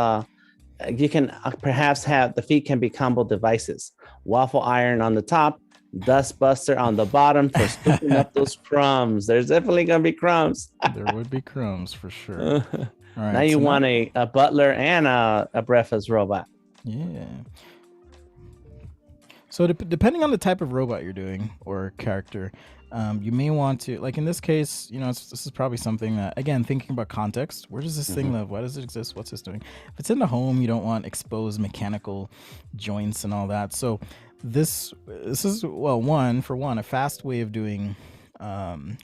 you can perhaps have the feet can be combo devices. Waffle iron on the top, dust buster on the bottom for scooping up those crumbs. There's definitely gonna be crumbs. There would be crumbs for sure. All right, now you want a butler and a breakfast robot. Yeah. So depending on the type of robot you're doing or character, you may want to, like in this case, this is probably something that, again, thinking about context, where does this thing live? Why does it exist? What's this doing? If it's in the home, you don't want exposed mechanical joints and all that. So this is, well, a fast way of doing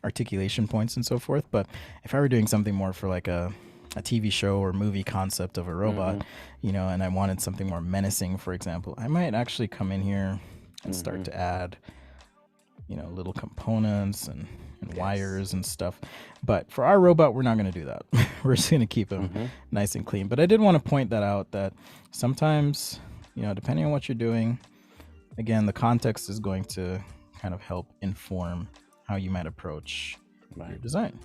articulation points and so forth. But if I were doing something more for like a TV show or movie concept of a robot, and I wanted something more menacing, for example, I might actually come in here and start to add, little components and wires and stuff. But for our robot, we're not going to do that. We're just going to keep him nice and clean. But I did want to point that out, that sometimes, depending on what you're doing, again, the context is going to kind of help inform how you might approach your design.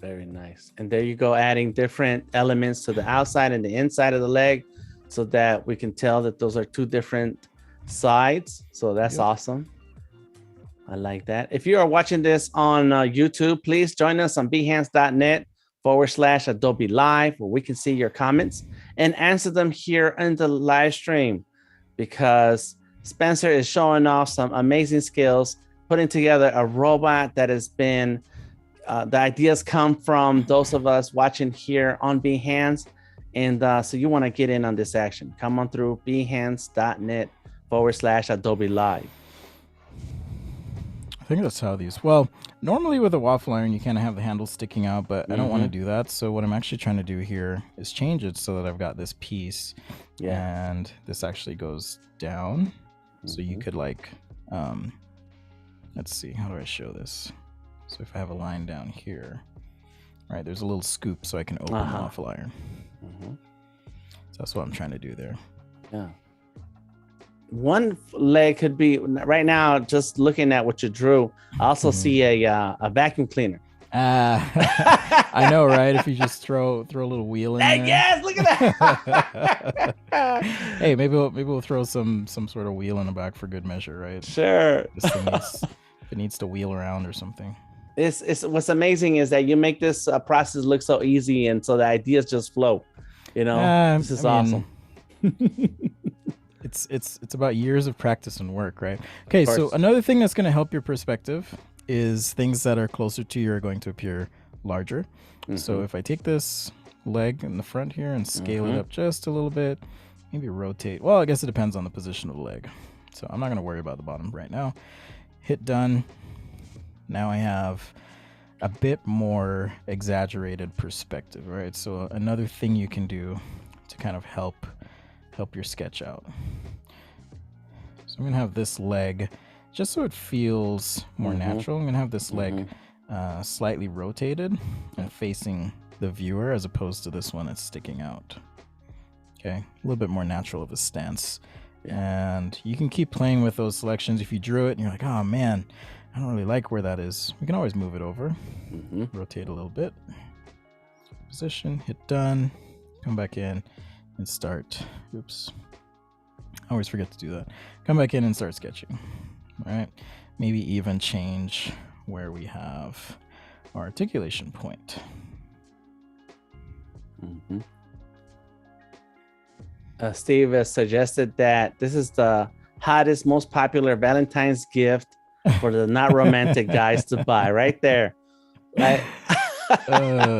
Very nice. And there you go, adding different elements to the outside and the inside of the leg so that we can tell that those are two different sides. So that's awesome. I like that. If you are watching this on YouTube, please join us on behance.net/Adobe Live, where we can see your comments and answer them here in the live stream, because Spencer is showing off some amazing skills, putting together a robot that has been the ideas come from those of us watching here on Behance. And so you want to get in on this action. Come on through behance.net/Adobe Live. I think that's how these, well, normally with a waffle iron, you kind of have the handle sticking out, but I don't want to do that. So what I'm actually trying to do here is change it so that I've got this piece and this actually goes down. So you could like, let's see, how do I show this? So if I have a line down here, right, there's a little scoop so I can open the waffle iron. So that's what I'm trying to do there. Yeah. One leg could be, right now, just looking at what you drew, I also see a vacuum cleaner. I know, right? If you just throw a little wheel in there. Yes, look at that. Hey, maybe we'll throw some sort of wheel in the back for good measure, right? Sure. This thing if it needs to wheel around or something. It's what's amazing is that you make this process look so easy, and so the ideas just flow. This is awesome. It's about years of practice and work, right? Okay, so another thing that's going to help your perspective is things that are closer to you are going to appear larger. So if I take this leg in the front here and scale it up just a little bit, maybe rotate. Well, I guess it depends on the position of the leg. So I'm not going to worry about the bottom right now. Hit done. Now I have a bit more exaggerated perspective, right? So another thing you can do to kind of help your sketch out. So I'm gonna have this leg, just so it feels more natural, I'm gonna have this leg slightly rotated and facing the viewer, as opposed to this one that's sticking out. Okay, a little bit more natural of a stance. And you can keep playing with those selections. If you drew it and you're like, oh man, I don't really like where that is. We can always move it over. Mm-hmm. Rotate a little bit. Position, hit done. Come back in and start. Oops. I always forget to do that. Come back in and start sketching. All right. Maybe even change where we have our articulation point. Mm-hmm. Steve has suggested that this is the hottest, most popular Valentine's gift for the not romantic guys to buy right there. Right?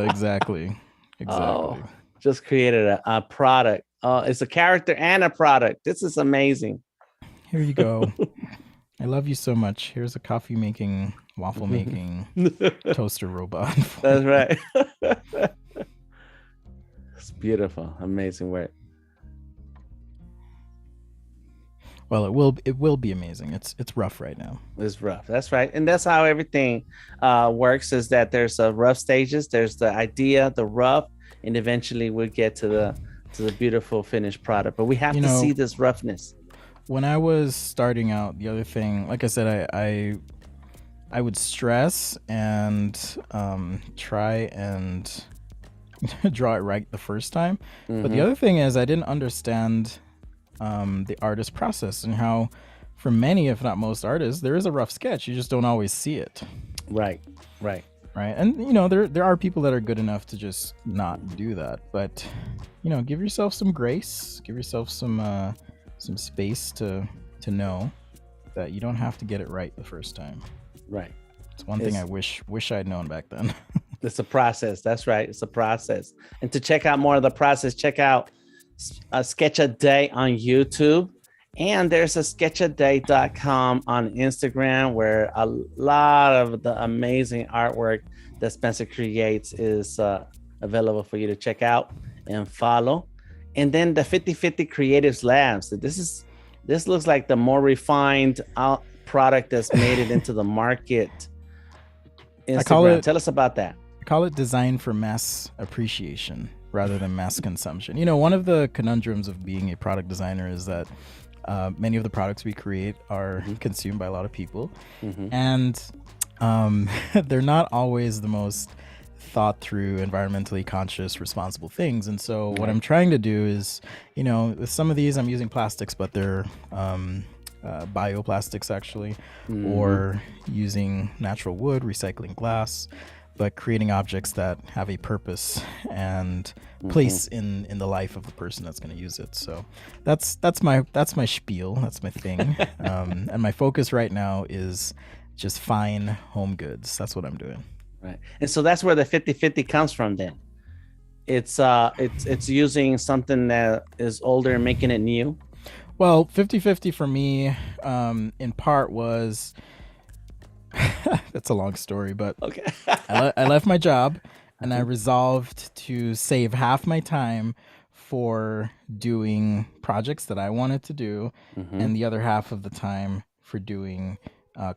Exactly. Oh, just created a product. It's a character and a product. This is amazing. Here you go. I love you so much. Here's a coffee making, waffle making toaster robot. That's right. It's beautiful. Amazing work. Well, it will be amazing. It's rough right now. It's rough. That's right. And that's how everything works, is that there's rough stages. There's the idea, the rough, and eventually we'll get to the beautiful finished product. But we have to see this roughness. When I was starting out, the other thing, like I said, I would stress and try and draw it right the first time. Mm-hmm. But the other thing is I didn't understand the artist process and how, for many, if not most artists, there is a rough sketch. You just don't always see it. Right. And there are people that are good enough to just not do that. But give yourself some grace. Give yourself some space to know that you don't have to get it right the first time. Right. It's one thing I wish I'd known back then. It's a process. That's right. It's a process. And to check out more of the process, check out Sketch a Day on YouTube. And there's a sketchaday.com on Instagram, where a lot of the amazing artwork that Spencer creates is available for you to check out and follow. And then the 50/50 Creatives Labs. This looks like the more refined product that's made it into the market. Instagram. Tell us about that. I call it design for mass appreciation rather than mass consumption. One of the conundrums of being a product designer is that many of the products we create are consumed by a lot of people, and they're not always the most thought through, environmentally conscious, responsible things. And so what I'm trying to do is, with some of these I'm using plastics, but they're bioplastics actually, or using natural wood, recycling glass, but creating objects that have a purpose and place in the life of the person that's going to use it. So that's my spiel. That's my thing. And my focus right now is just fine home goods. That's what I'm doing. Right. And so that's where the 50/50 comes from then. It's using something that is older and making it new. Well, 50/50 for me, in part was, that's a long story, but okay. I left my job and I resolved to save half my time for doing projects that I wanted to do, and the other half of the time for doing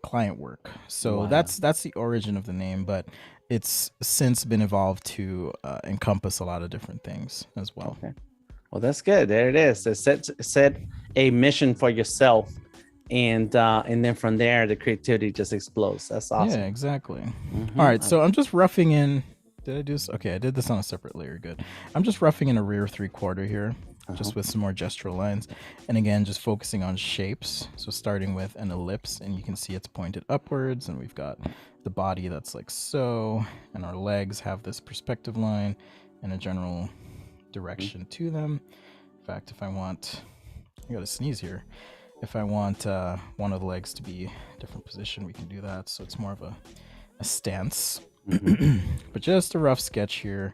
client work. So that's the origin of the name, but it's since been evolved to encompass a lot of different things as well. Okay. Well, that's good. There it is. Set a mission for yourself, and then from there the creativity just explodes. That's awesome. Yeah, exactly. All right, so I'm just roughing in. Did I do this? Okay, I did this on a separate layer. Good. I'm just roughing in a rear 3/4 here, just with some more gestural lines, and again just focusing on shapes. So starting with an ellipse, and you can see it's pointed upwards, and we've got the body that's like so, and our legs have this perspective line and a general direction to them. In fact, if I want, I gotta sneeze here. If I want one of the legs to be a different position, we can do that. So it's more of a stance. But just a rough sketch here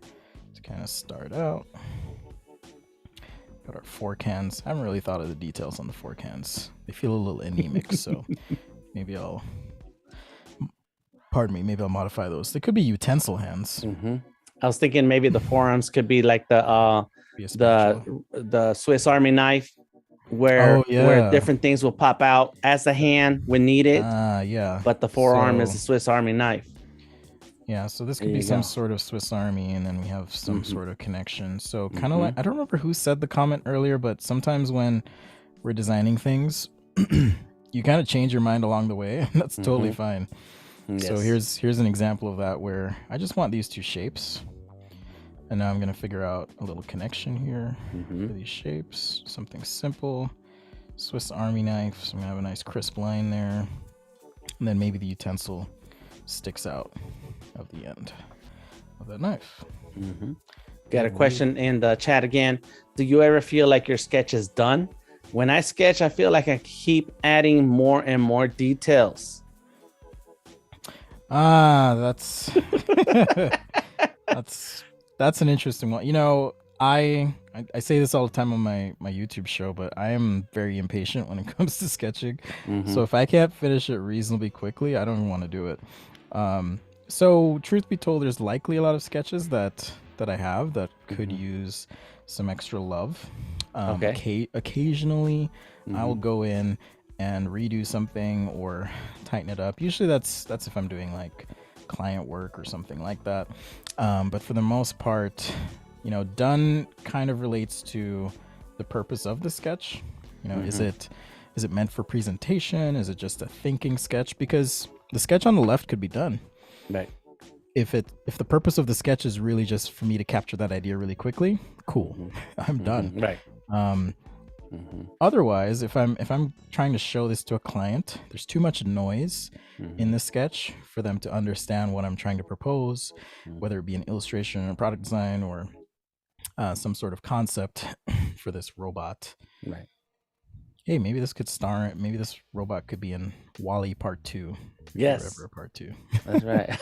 to kind of start out. Got our forehands. I haven't really thought of the details on the forehands. They feel a little anemic, so maybe I'll modify those. They could be utensil hands. I was thinking maybe the forearms could be like the Swiss Army knife, where different things will pop out as a hand when needed. But the forearm is the Swiss Army knife. Yeah, so this could be some sort of Swiss Army, and then we have some sort of connection. So kind of like, I don't remember who said the comment earlier, but sometimes when we're designing things, you kind of change your mind along the way, and that's totally Mm-hmm. fine. So Yes. here's an example of that where I just want these two shapes. And now I'm going to figure out a little connection here Mm-hmm. for these shapes. Something simple. Swiss Army knife. So I'm going to have a nice crisp line there. And then maybe the utensil sticks out of the end of that knife. Mm-hmm. Got a question in the chat again. Do you ever feel like your sketch is done? When I sketch, I feel like I keep adding more and more details. That's that's an interesting one. You know, I say this all the time on my YouTube show, but I am very impatient when it comes to sketching. Mm-hmm. So if I can't finish it reasonably quickly, I don't even want to do it. So truth be told, there's likely a lot of sketches that I have that could use some extra love. Okay. Occasionally, I will go in and redo something or tighten it up. Usually, that's if I'm doing like client work or something like that. But for the most part, you know, done kind of relates to the purpose of the sketch. You know, is it meant for presentation? Is it just a thinking sketch? Because the sketch on the left could be done. Right. If the purpose of the sketch is really just for me to capture that idea really quickly, cool. I'm done. Right. Otherwise, if I'm trying to show this to a client, there's too much noise in the sketch for them to understand what I'm trying to propose, whether it be an illustration or product design or some sort of concept for this robot. Right. Hey, maybe this could star. Maybe this robot could be in Wall-E Part 2. Yes. Ever Part 2. That's right.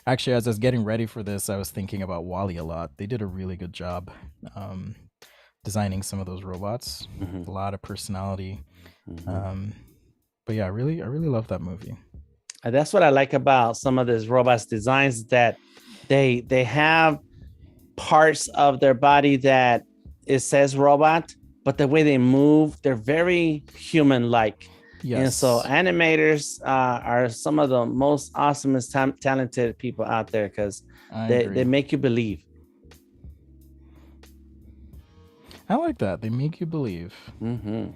Actually, as I was getting ready for this, I was thinking about Wall-E a lot. They did a really good job designing some of those robots. A lot of personality. But yeah, I really love that movie. That's what I like about some of these robots designs, that they have parts of their body that it says robot, but the way they move, they're very human-like. Yes. And so animators are some of the most awesomest, talented people out there, because they make you believe. I like that. They make you believe. Mm-hmm.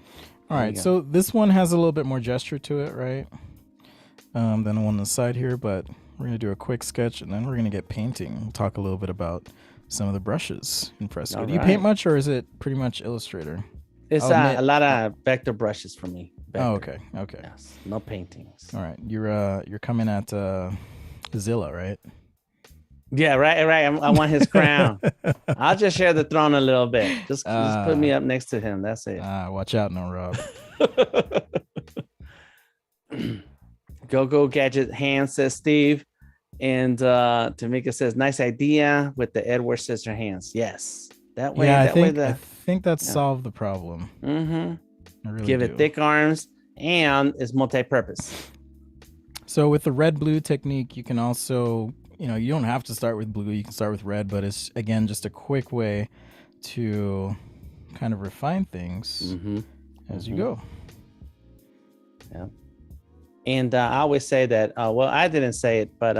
All right, so this one has a little bit more gesture to it, right? Than the one on the side here, but we're going to do a quick sketch, and then we're going to get painting. We'll talk a little bit about some of the brushes in Fresco. Do you paint much, or is it pretty much Illustrator? It's a lot of vector brushes for me. Vector. Oh, okay. Yes, no paintings. All right, you're coming at Zilla, right? Yeah, right. I want his crown. I'll just share the throne a little bit. Just put me up next to him. That's it. Watch out, no, Rob. Go Gadget Hands, says Steve. And Tamika says, nice idea with the Edward sister hands. Yes. That way. Yeah, I think that solved the problem. Really give it thick arms, and it's multi-purpose. So with the red-blue technique, you can also, you know, you don't have to start with blue. You can start with red, but it's, again, just a quick way to kind of refine things as you go. Yeah. And I always say that, well, I didn't say it, but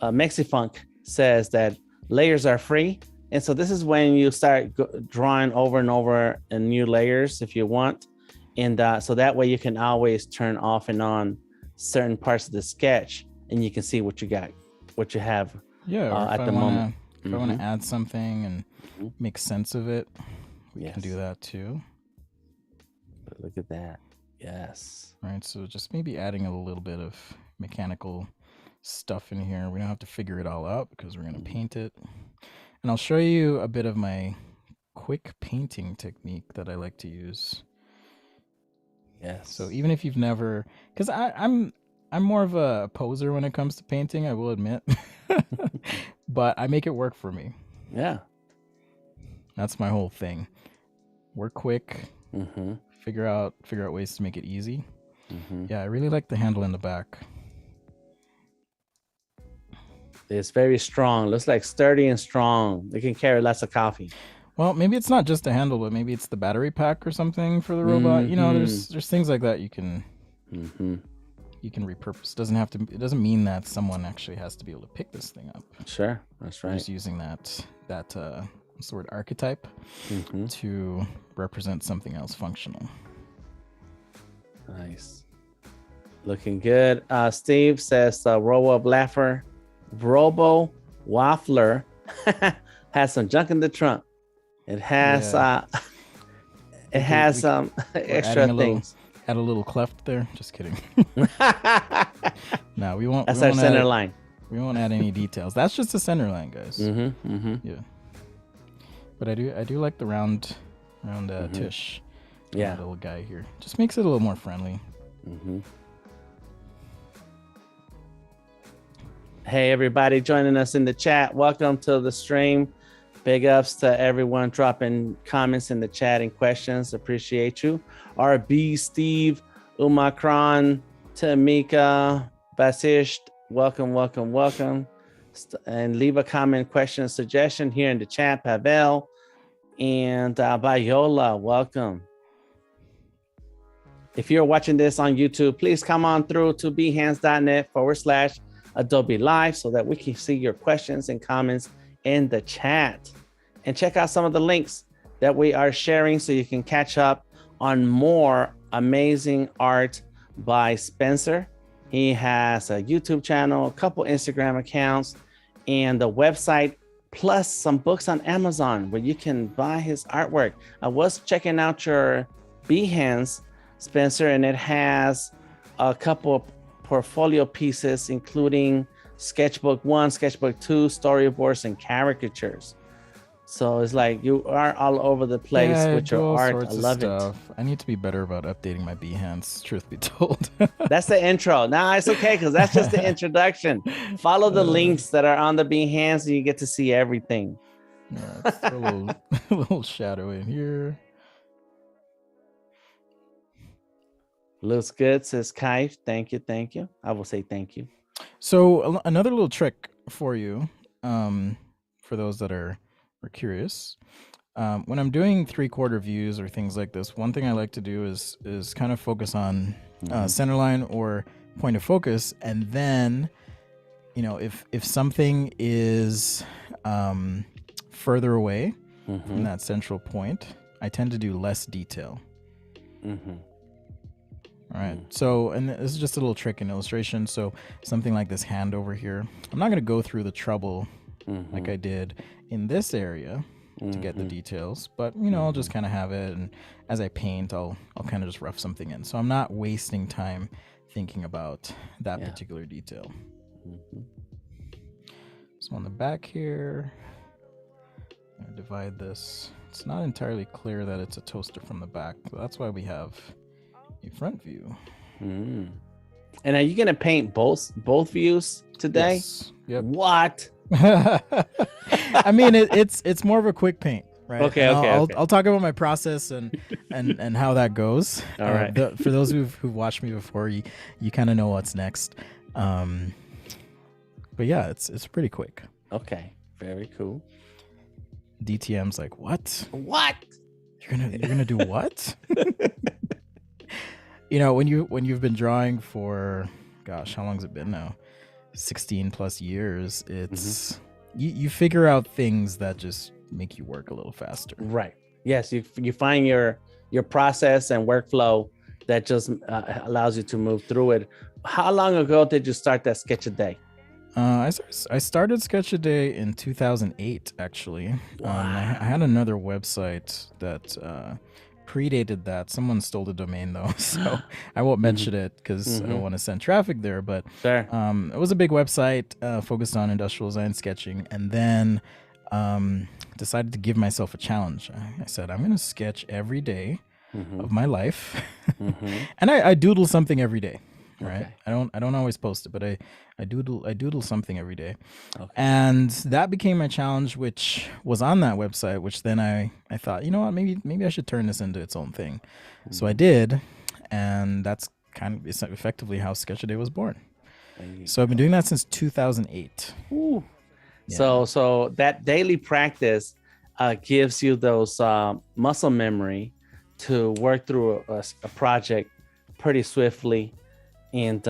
Mexifunk says that layers are free. And so this is when you start drawing over and over in new layers if you want. And so that way you can always turn off and on certain parts of the sketch, and you can see what you got, what you have at the moment. If I want to add something and make sense of it, we can do that too. But look at that. Yes. Right, so just maybe adding a little bit of mechanical stuff in here. We don't have to figure it all out because we're going to paint it. And I'll show you a bit of my quick painting technique that I like to use. Yes. So even if you've never, because I'm more of a poser when it comes to painting, I will admit, but I make it work for me. Yeah. That's my whole thing. Work quick. Figure out ways to make it easy. Yeah, I really like the handle in the back. It's very strong. Looks like sturdy and strong. It can carry lots of coffee. Well, maybe it's not just a handle, but maybe it's the battery pack or something for the robot. You know, there's things like that you can repurpose. It doesn't mean that someone actually has to be able to pick this thing up. Sure, that's right. Just using that what's the word, archetype to represent something else functional. Nice. Looking good. Steve says Robo Waffler has some junk in the trunk. It has Yeah. it has some We're extra adding things. add a little cleft there. Just kidding. No, we won't. That's We our won't center add. line. We won't add any details. That's just the center line, guys. Mm-hmm. Mm-hmm. Yeah. But I do like the round Tish. Yeah. Little guy here. Just makes it a little more friendly. Mm-hmm. Hey, everybody joining us in the chat. Welcome to the stream. Big ups to everyone dropping comments in the chat and questions. Appreciate you. RB, Steve, Umakron, Tamika, Basish, welcome, welcome, welcome. And leave a comment, question, suggestion here in the chat. Pavel and Bayola, welcome. If you're watching this on YouTube, please come on through to behance.net/Adobe Live so that we can see your questions and comments in the chat. And check out some of the links that we are sharing so you can catch up on more amazing art by Spencer. He has a YouTube channel, a couple Instagram accounts, and the website, plus some books on Amazon where you can buy his artwork. I was checking out your Behance, Spencer, and it has a couple of portfolio pieces, including sketchbook 1, sketchbook 2, storyboards, and caricatures. So it's like you are all over the place with your art. I love it. I need to be better about updating my Behance, truth be told. That's the intro. Nah, it's okay because that's just the introduction. Follow the links that are on the Behance and you get to see everything. Yeah, it's a little shadow in here. Looks good, says Kaif. Thank you, thank you. I will say thank you. So another little trick for you, for those that are curious. When I'm doing 3/4 views or things like this, one thing I like to do is kind of focus on center line or point of focus, and then, you know, if something is further away from that central point, I tend to do less detail. All right. So, and this is just a little trick in illustration. So something like this hand over here, I'm not going to go through the trouble like I did in this area to get the details, but you know, I'll just kind of have it, and as I paint, I'll kind of just rough something in. So I'm not wasting time thinking about that particular detail. So on the back here, I'm gonna divide this. It's not entirely clear that it's a toaster from the back, but that's why we have a front view. And are you gonna paint both views today? Yes. Yep. What? I mean, it's more of a quick paint, right? Okay. I'll talk about my process and how that goes. All right. For those who've watched me before, you kind of know what's next. But yeah, it's pretty quick. Okay. Very cool. DTM's like, what? What? You're gonna do what? You know, when you've been drawing for, gosh, how long has it been now? 16 plus years. It's you figure out things that just make you work a little faster. Right. Yes. You find your process and workflow that just allows you to move through it. How long ago did you start that sketch a day? I started Sketch a Day in 2008, actually. Wow. I had another website that predated that. Someone stole the domain though, so I won't mention it because I don't want to send traffic there. But sure. It was a big website focused on industrial design sketching, and then decided to give myself a challenge. I said, I'm going to sketch every day of my life, and I doodle something every day. Right. Okay. I don't always post it, but I doodle something every day. Okay. And that became my challenge, which was on that website, which then I thought, you know what, maybe I should turn this into its own thing. So I did, and that's kind of effectively how Sketch a Day was born. So I've been doing that since 2008. Ooh. Yeah. So that daily practice gives you those muscle memory to work through a project pretty swiftly and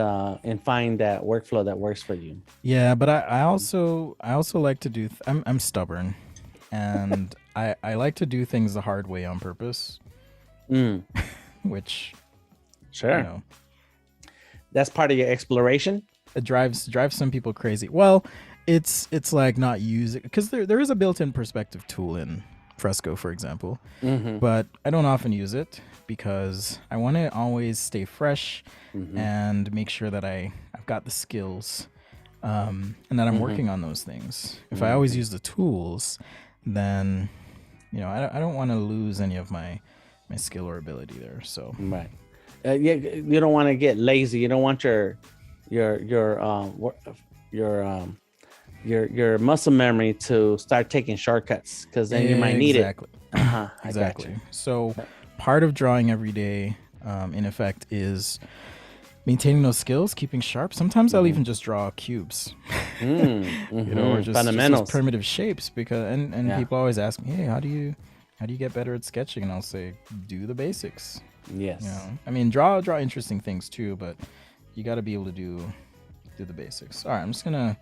find that workflow that works for you. Yeah, but I also like to do I'm stubborn, and I like to do things the hard way on purpose. Which You Sure. know, That's part of your exploration. it drives some people crazy. Well, it's like not using, because there is a built-in perspective tool in Fresco, for example, Mm-hmm. but I don't often use it because I want to always stay fresh Mm-hmm. and make sure that I've got the skills, and that I'm Mm-hmm. working on those things. If I always Mm-hmm. use the tools, then I don't want to lose any of my skill or ability there. So Right. Yeah, you don't want to get lazy. You don't want your your um wor- your your muscle memory to start taking shortcuts because then you might need it. exactly, Uh-huh. I got exactly. you. So part of drawing every day, in effect, is maintaining those skills, keeping sharp. Sometimes I'll Mm-hmm. even just draw cubes, or Mm-hmm. just those Fundamentals. primitive shapes. Because and Yeah. people always ask me, hey, how do you get better at sketching? And I'll say, do the basics. Yes. I mean, draw interesting things too, but you got to be able to do the basics. All right, I'm just gonna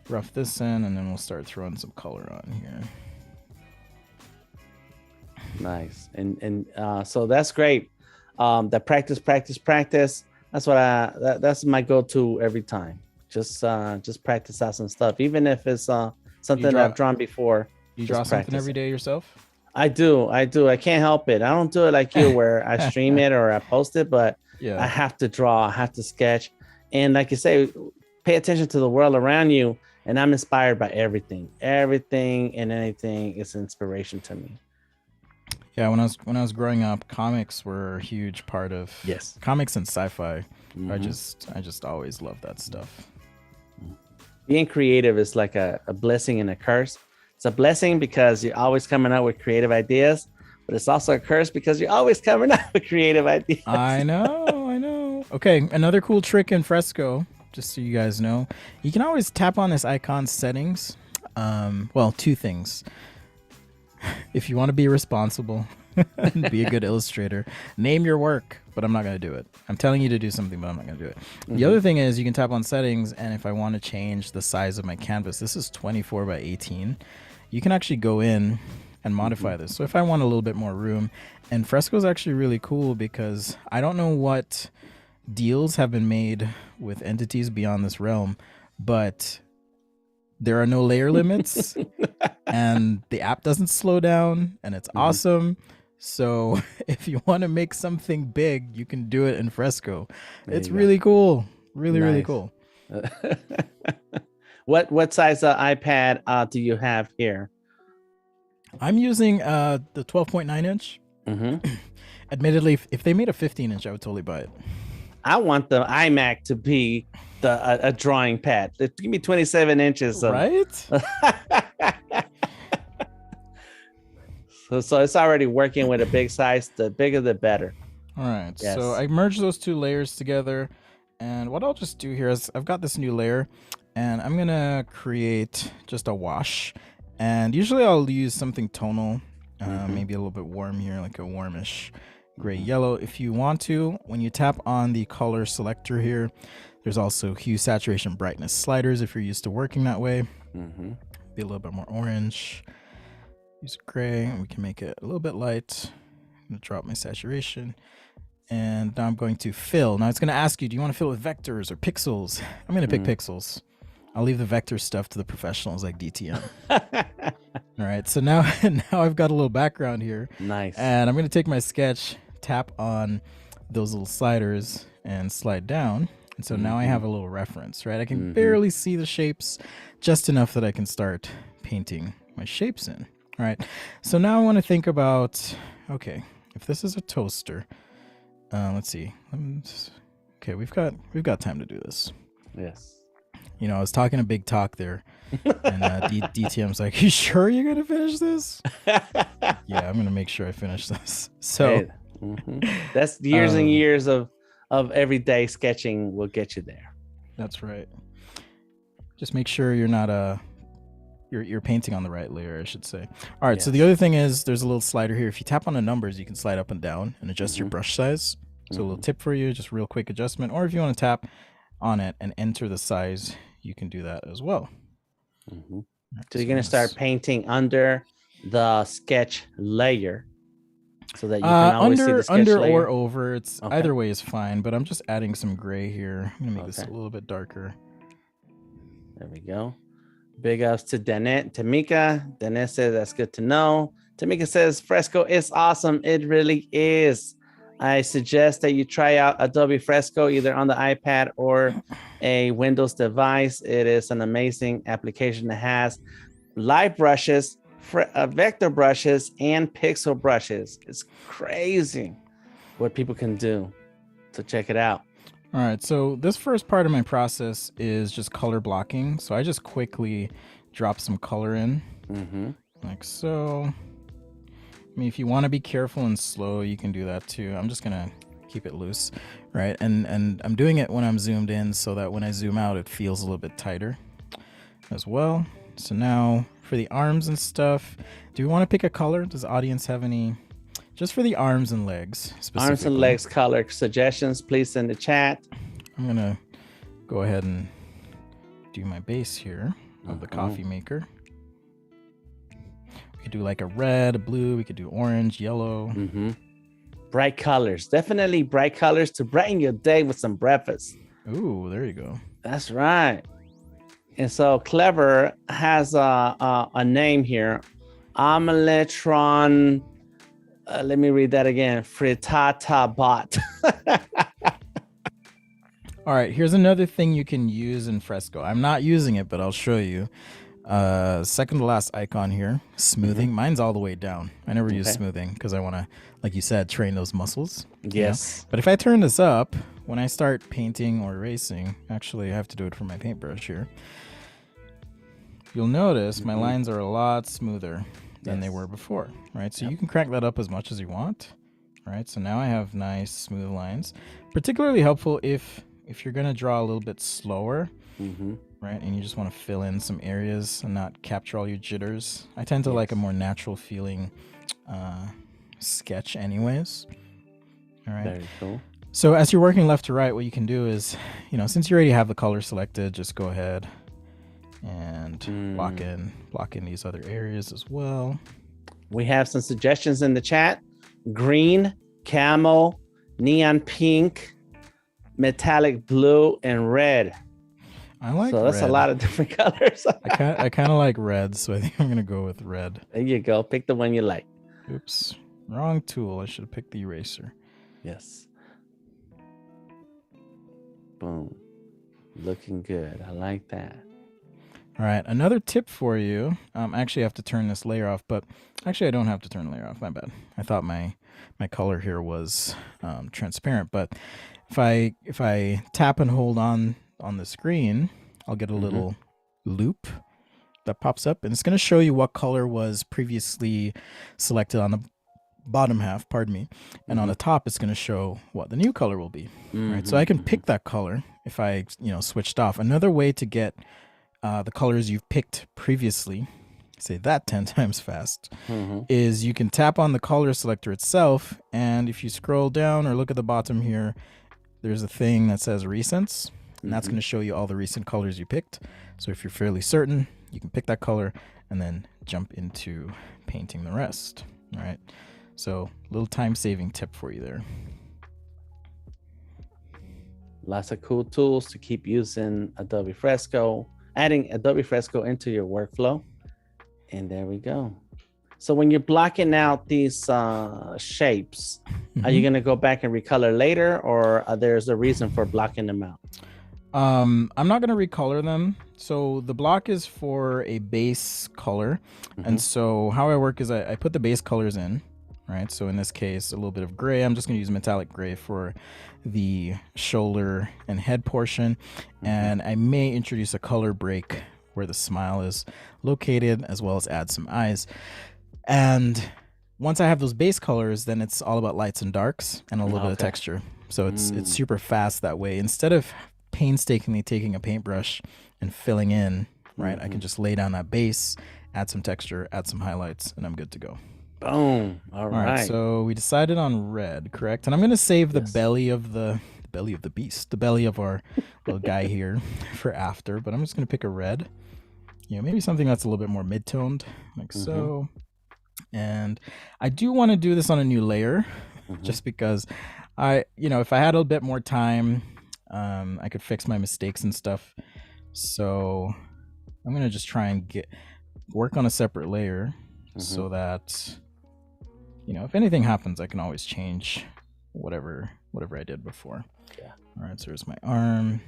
rough this in, and then we'll start throwing some color on here. Nice. And so that's great. The practice. That's what that's my go-to every time. Just practice out some stuff, even if it's Do you something that draw? I've drawn before. Do you draw Just something practice every it. day yourself? I do. I can't help it. I don't do it like you, where I stream it or I post it, but I Yeah, have to draw. I have to sketch, and like you say, pay attention to the world around you. And I'm inspired by everything. Everything and anything is inspiration to me. yeah. When I was growing up, comics were a huge part of Yes. comics and sci-fi. Mm-hmm. I just always loved that stuff. Being creative is like a blessing and a curse. It's a blessing because you're always coming up with creative ideas, but it's also a curse because you're always coming up with creative ideas. I know, I know. Okay, another cool trick in Fresco, just so you guys know, you can always tap on this icon settings. Well, two things. If you want to be responsible and be a good illustrator, name your work, but I'm not going to do it. I'm telling you to do something, but I'm not going to do it. The other thing is you can tap on settings, and if I want to change the size of my canvas, this is 24 by 18. You can actually go in and modify this. So if I want a little bit more room, and Fresco is actually really cool because I don't know what deals have been made with entities beyond this realm, but there are no layer limits, and the app doesn't slow down, and it's awesome. So if you want to make something big, you can do it in Fresco. There It's you go. really cool. Really Nice. cool. What size iPad do you have here? I'm using the 12.9 inch. Mm-hmm. Admittedly, if they made a 15 inch, I would totally buy it. I want the iMac to be a drawing pad. Give me 27 inches of. Right? So it's already working with a big size. The bigger, the better. All right. So Yes. I merged those two layers together. And what I'll just do here is I've got this new layer, and I'm going to create just a wash. And usually I'll use something tonal, maybe a little bit warm here, like a warmish gray yellow. If you want to, when you tap on the color selector here, there's also hue, saturation, brightness sliders if you're used to working that way. Mm-hmm. Be a little bit more orange. Use gray, and we can make it a little bit light. I'm going to drop my saturation. And now I'm going to fill. Now it's going to ask you, do you want to fill with vectors or pixels? I'm going to pick pixels. I'll leave the vector stuff to the professionals like DTM. All right, so now I've got a little background here. Nice. And I'm going to take my sketch, tap on those little sliders, and slide down. And so now I have a little reference, right? I can barely see the shapes, just enough that I can start painting my shapes in. All right, so now I want to think about, okay, if this is a toaster, let's see. Okay, we've got time to do this. Yes. You know, I was talking a big talk there, and DTM's like, "You sure you're gonna finish this?" Yeah, I'm gonna make sure I finish this. So That's years and years of everyday sketching will get you there. That's right. Just make sure you're not you're painting on the right layer, I should say. All right. Yes. So the other thing is there's a little slider here. If you tap on the numbers, you can slide up and down and adjust your brush size. So a little tip for you, just real quick adjustment. Or if you want to tap on it and enter the size, you can do that as well. So you're gonna start painting under the sketch layer. so that you can always see the sketch Under layer? or over. It's Okay. either way is fine, but I'm just adding some gray here. I'm gonna make this a Okay. little bit darker. There we go. Big ups to Danette, Tamika. Danette says that's good to know. Tamika says Fresco is awesome. It really is. I suggest that you try out Adobe Fresco either on the iPad or a Windows device. It is an amazing application that has light brushes, vector brushes, and pixel brushes. It's crazy what people can do. So check it out. All right, so this first part of my process is just color blocking. So I just quickly drop some color in, like so. I mean, if you want to be careful and slow, you can do that too. I'm just gonna keep it loose, right? And I'm doing it when I'm zoomed in so that when I zoom out, it feels a little bit tighter as well. So now for the arms and stuff, do we want to pick a color? Does the audience have any? Just for the arms and legs specifically. Arms and legs color suggestions, please in the chat. I'm gonna go ahead and do my base here of the coffee maker. We could do like a red, a blue, we could do orange, yellow. Bright colors, definitely bright colors to brighten your day with some breakfast. Ooh, there you go. That's right. And so Clever has a name here, Omeletron. Let me read that again. Frittata bot. All right, here's another thing you can use in Fresco. I'm not using it, but I'll show you. Second to last icon here, smoothing. Mine's all the way down. I never use smoothing because I want to, like you said, train those muscles. Yes. You know? But if I turn this up, when I start painting or erasing, actually I have to do it for my paintbrush here. You'll notice my lines are a lot smoother than they were before, right? So you can crank that up as much as you want, right? So now I have nice smooth lines. Particularly helpful if you're gonna draw a little bit slower, right? And you just want to fill in some areas and not capture all your jitters. I tend to like a more natural feeling sketch anyways. All right. Very cool. So as you're working left to right, what you can do is, you know, since you already have the color selected, just go ahead and block in these other areas as well. We have some suggestions in the chat. Green, camel, neon pink, metallic blue, and red. I like so that's red. A lot of different colors. I kind of like red, so I think I'm gonna go with red. There you go. Pick the one you like. Oops, wrong tool. I should have picked the eraser. Yes. Boom. Looking good. I like that. All right, another tip for you. Actually, I have to turn this layer off, but actually, I don't have to turn the layer off. My bad. I thought my color here was transparent, but if I tap and hold on the screen, I'll get a little loop that pops up, and it's going to show you what color was previously selected on the bottom half, pardon me, and on the top it's going to show what the new color will be. Right, so I can pick that color if I switched off. Another way to get the colors you've picked previously, say that 10 times fast, is you can tap on the color selector itself, and if you scroll down or look at the bottom here, there's a thing that says recents, and that's going to show you all the recent colors you picked. So if you're fairly certain, you can pick that color and then jump into painting the rest. All right, so a little time-saving tip for you there. Lots of cool tools to keep using Adobe Fresco, adding Adobe Fresco into your workflow. And there we go. So when you're blocking out these shapes, are you going to go back and recolor later, or there's a reason for blocking them out? I'm not going to recolor them. So the block is for a base color. And so how I work is I put the base colors in, right? So in this case, a little bit of gray. I'm just going to use metallic gray for the shoulder and head portion. And I may introduce a color break where the smile is located, as well as add some eyes. And once I have those base colors, then it's all about lights and darks and a little bit of texture. So it's super fast that way. Instead of painstakingly taking a paintbrush and filling in, right, I can just lay down that base, add some texture, add some highlights, and I'm good to go. Boom. All right. So we decided on red, correct? And I'm going to save the belly of the beast, the belly of our little guy here for after, but I'm just going to pick a red. Maybe something that's a little bit more mid-toned, like so. And I do want to do this on a new layer just because if I had a bit more time, I could fix my mistakes and stuff. So I'm going to just try and work on a separate layer so that, if anything happens, I can always change whatever I did before. Yeah. All right, so there's my arm.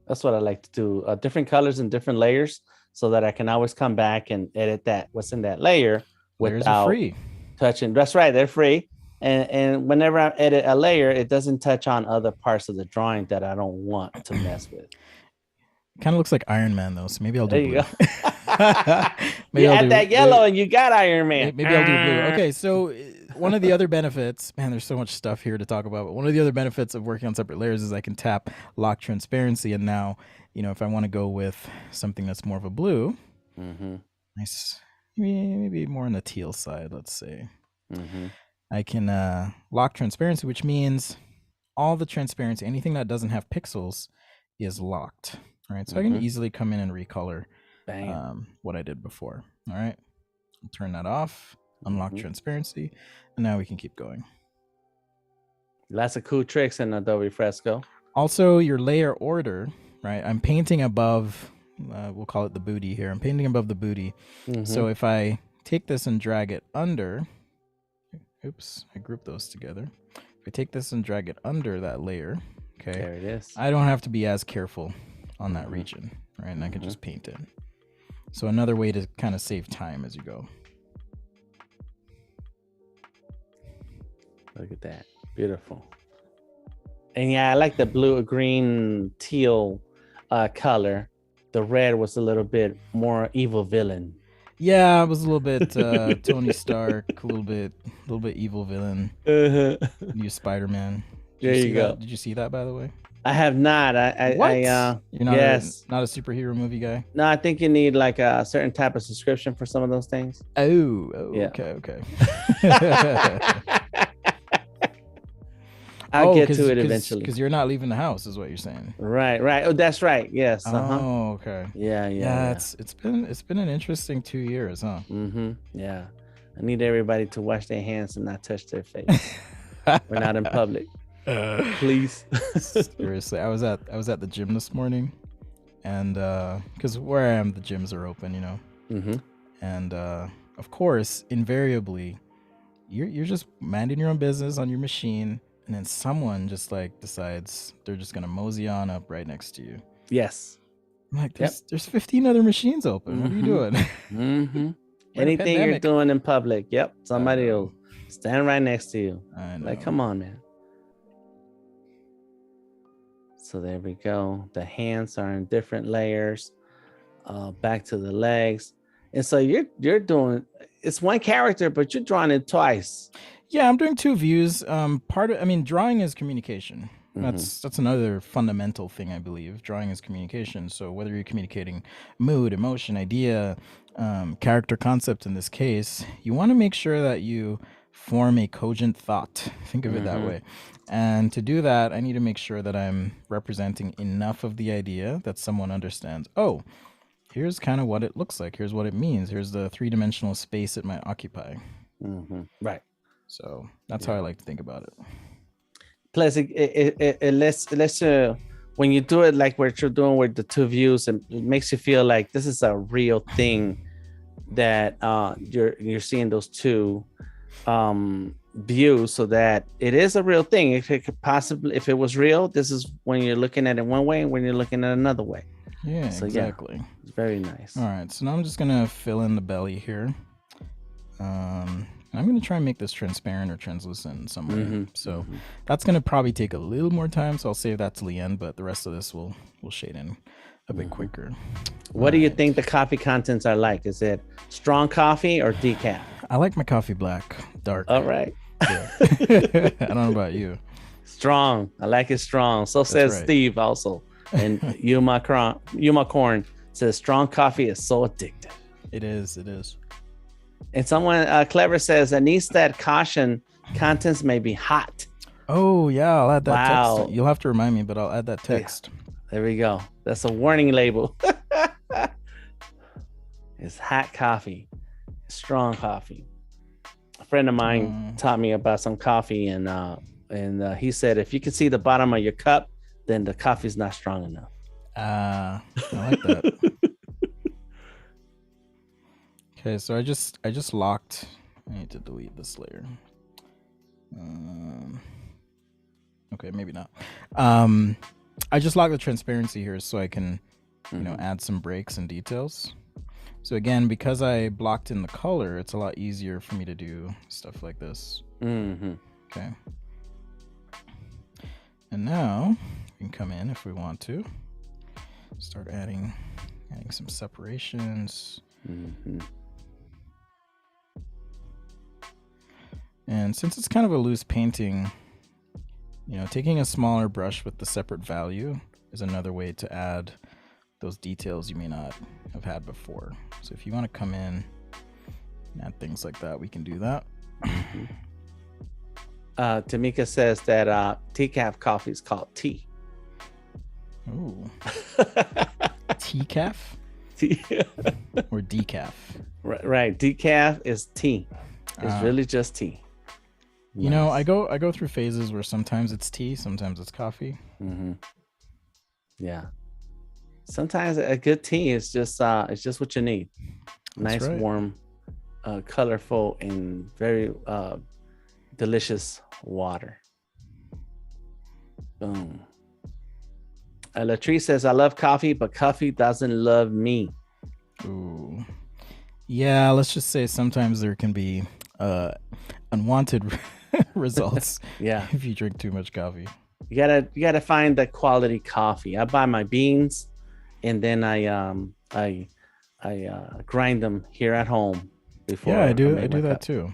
That's what I like to do. Different colors and different layers so that I can always come back and edit what's in that layer without free. touching. That's right. They're free. And whenever I edit a layer, it doesn't touch on other parts of the drawing that I don't want to mess with. Kind of looks like Iron Man though, so maybe I'll do there blue. You go. You add that yellow and you got Iron Man. Maybe I'll do blue. Okay, so one of the other benefits, man, there's so much stuff here to talk about, but one of the other benefits of working on separate layers is I can tap lock transparency, and now, if I want to go with something that's more of a blue, nice, maybe more on the teal side, let's say, I can lock transparency, which means all the transparency, anything that doesn't have pixels, is locked. All right, so I can easily come in and recolor what I did before. All right, I'll turn that off, unlock transparency, and now we can keep going. Lots of cool tricks in Adobe Fresco. Also, your layer order, right? I'm painting above, we'll call it the booty here. I'm painting above the booty. So if I take this and drag it under, oops, I grouped those together. If I take this and drag it under that layer, okay, there it is. I don't have to be as careful on that region, right? And I can just paint it. So another way to kind of save time as you go. Look at that. Beautiful. And yeah, I like the blue, green, teal color. The red was a little bit more evil villain. Yeah, it was a little bit Tony Stark, a little bit evil villain. New Spider-Man. There you go. Did you see that, by the way? I have not. You're not not a superhero movie guy? No, I think you need like a certain type of subscription for some of those things. Yeah. Okay. I'll get to it eventually. Because you're not leaving the house, is what you're saying. Right. Oh, that's right. Yes. Oh, okay. Yeah. It's been an interesting 2 years, huh? Yeah. I need everybody to wash their hands and not touch their face. We're not in public. Please. Seriously, I was at the gym this morning, and because where I am, the gyms are open, and of course, invariably, you're just minding your own business on your machine, and then someone just like decides they're just gonna mosey on up right next to you. Yes. I'm like, there's 15 other machines open. What are you doing? Anything you're doing in public, somebody will stand right next to you. I know. Like, come on, man. So there we go. The hands are in different layers. Back to the legs. And so you're doing, it's one character, but you're drawing it twice. Yeah, I'm doing 2 views. Drawing is communication. That's another fundamental thing, I believe. Drawing is communication. So whether you're communicating mood, emotion, idea, character concept in this case, you want to make sure that you form a cogent thought. Think of it that way. And to do that, I need to make sure that I'm representing enough of the idea that someone understands, oh, here's kind of what it looks like. Here's what it means. Here's the 3-dimensional space it might occupy. Right. So that's how I like to think about it. Plus, it lets when you do it like what you're doing with the 2 views, it makes you feel like this is a real thing that you're seeing those 2 views, so that it is a real thing. If it could possibly, if it was real, this is when you're looking at it one way and when you're looking at another way. Yeah, so, exactly. Yeah, it's very nice. All right, so now I'm just gonna fill in the belly here. I'm gonna try and make this transparent or translucent in some way. So that's gonna probably take a little more time, so I'll save that till the end, but the rest of this will shade in a bit quicker. What do you think the coffee contents are like? Is it strong coffee or decaf? I like my coffee black, dark. All right. Yeah. I don't know about you. Strong. I like it strong. So says right. Steve also. And Yuma Corn says strong coffee is so addictive. It is. And someone clever says that needs that caution. Contents may be hot. Oh yeah, I'll add that text. You'll have to remind me, but I'll add that text. Yeah. There we go. That's a warning label. It's hot coffee. Strong coffee. A friend of mine taught me about some coffee, and he said if you can see the bottom of your cup, then the coffee's not strong enough. I like that. Okay, so I just locked. I need to delete this layer. Okay, maybe not. I just locked the transparency here so I can, add some breaks and details. So again, because I blocked in the color, it's a lot easier for me to do stuff like this. Okay. And now we can come in if we want to. Start adding some separations. And since it's kind of a loose painting, taking a smaller brush with the separate value is another way to add those details you may not have had before. So if you want to come in and add things like that, we can do that. Tamika says that decaf coffee is called tea. Ooh. Decaf? Or decaf? Right. Decaf is tea. It's really just tea. Nice. I go through phases where sometimes it's tea, sometimes it's coffee. Yeah. Sometimes a good tea is just what you need. Nice, warm, colorful, and very delicious water. Boom. Latrice says, I love coffee, but coffee doesn't love me. Ooh. Yeah, let's just say sometimes there can be unwanted results if you drink too much coffee. You gotta find the quality coffee. I buy my beans and then I grind them here at home before. Yeah, I do that too.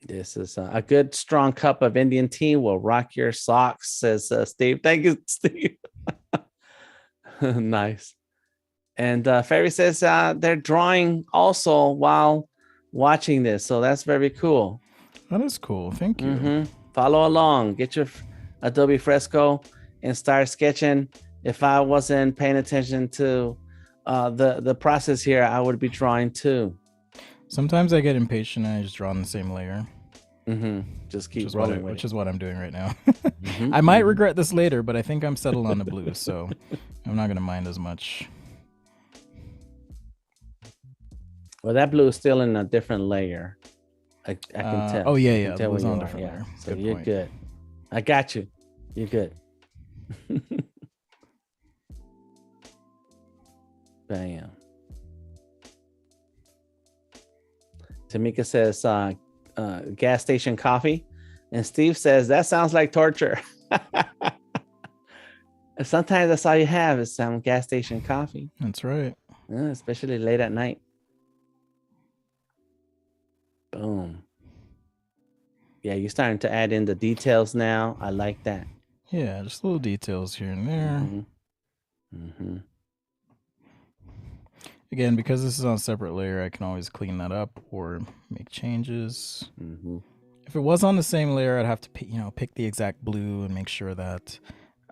This is a good strong cup of Indian tea will rock your socks, says Steve. Thank you, Steve. Nice. And Ferry says they're drawing also while watching this, so that's very cool. That is cool. Thank you. Follow along. Get your Adobe Fresco and start sketching. If I wasn't paying attention to the process here, I would be drawing too. Sometimes I get impatient and I just draw on the same layer. Just keep rolling with it. Which is what I'm doing right now. I might regret this later, but I think I'm settled on the blue, so I'm not going to mind as much. Well, that blue is still in a different layer. I can tell. Oh, yeah. It was on a different layer. So you're good. I got you. You're good. Bam. Tamika says gas station coffee. And Steve says that sounds like torture. Sometimes that's all you have is some gas station coffee. That's right. Yeah, especially late at night. Boom. Yeah, you're starting to add in the details now. I like that. Yeah, just little details here and there. Again, because this is on a separate layer, I can always clean that up or make changes. If it was on the same layer, I'd have to pick the exact blue and make sure that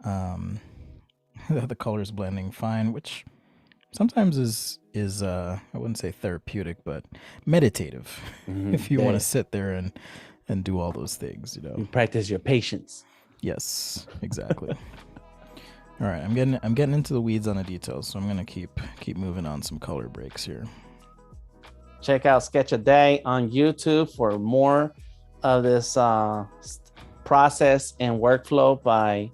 that the color is blending fine, which sometimes is I wouldn't say therapeutic, but meditative. If you want to sit there and do all those things, You practice your patience. Yes, exactly. All right, I'm getting into the weeds on the details, so I'm gonna keep moving on some color breaks here. Check out Sketch a Day on YouTube for more of this process and workflow by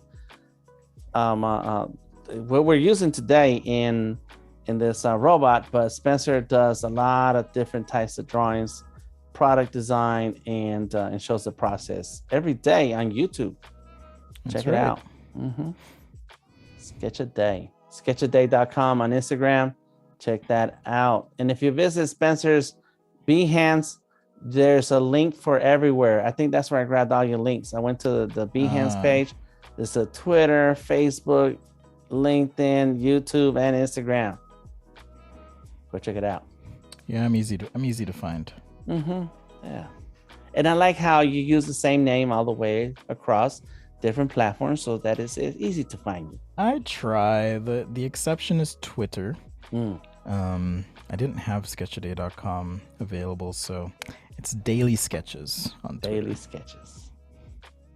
what we're using today in this robot. But Spencer does a lot of different types of drawings, product design, and shows the process every day on YouTube. Check it out. Sketch a Day. Sketchaday.com on Instagram. Check that out. And if you visit Spencer's Behance, there's a link for everywhere. I think that's where I grabbed all your links. I went to the Behance page. There's a Twitter, Facebook, LinkedIn, YouTube, and Instagram. Go check it out. Yeah, I'm easy to find. Yeah. And I like how you use the same name all the way across different platforms so that it's easy to find you. I try. The exception is Twitter. I didn't have sketchaday.com available, so it's Daily Sketches on Twitter. Daily Sketches.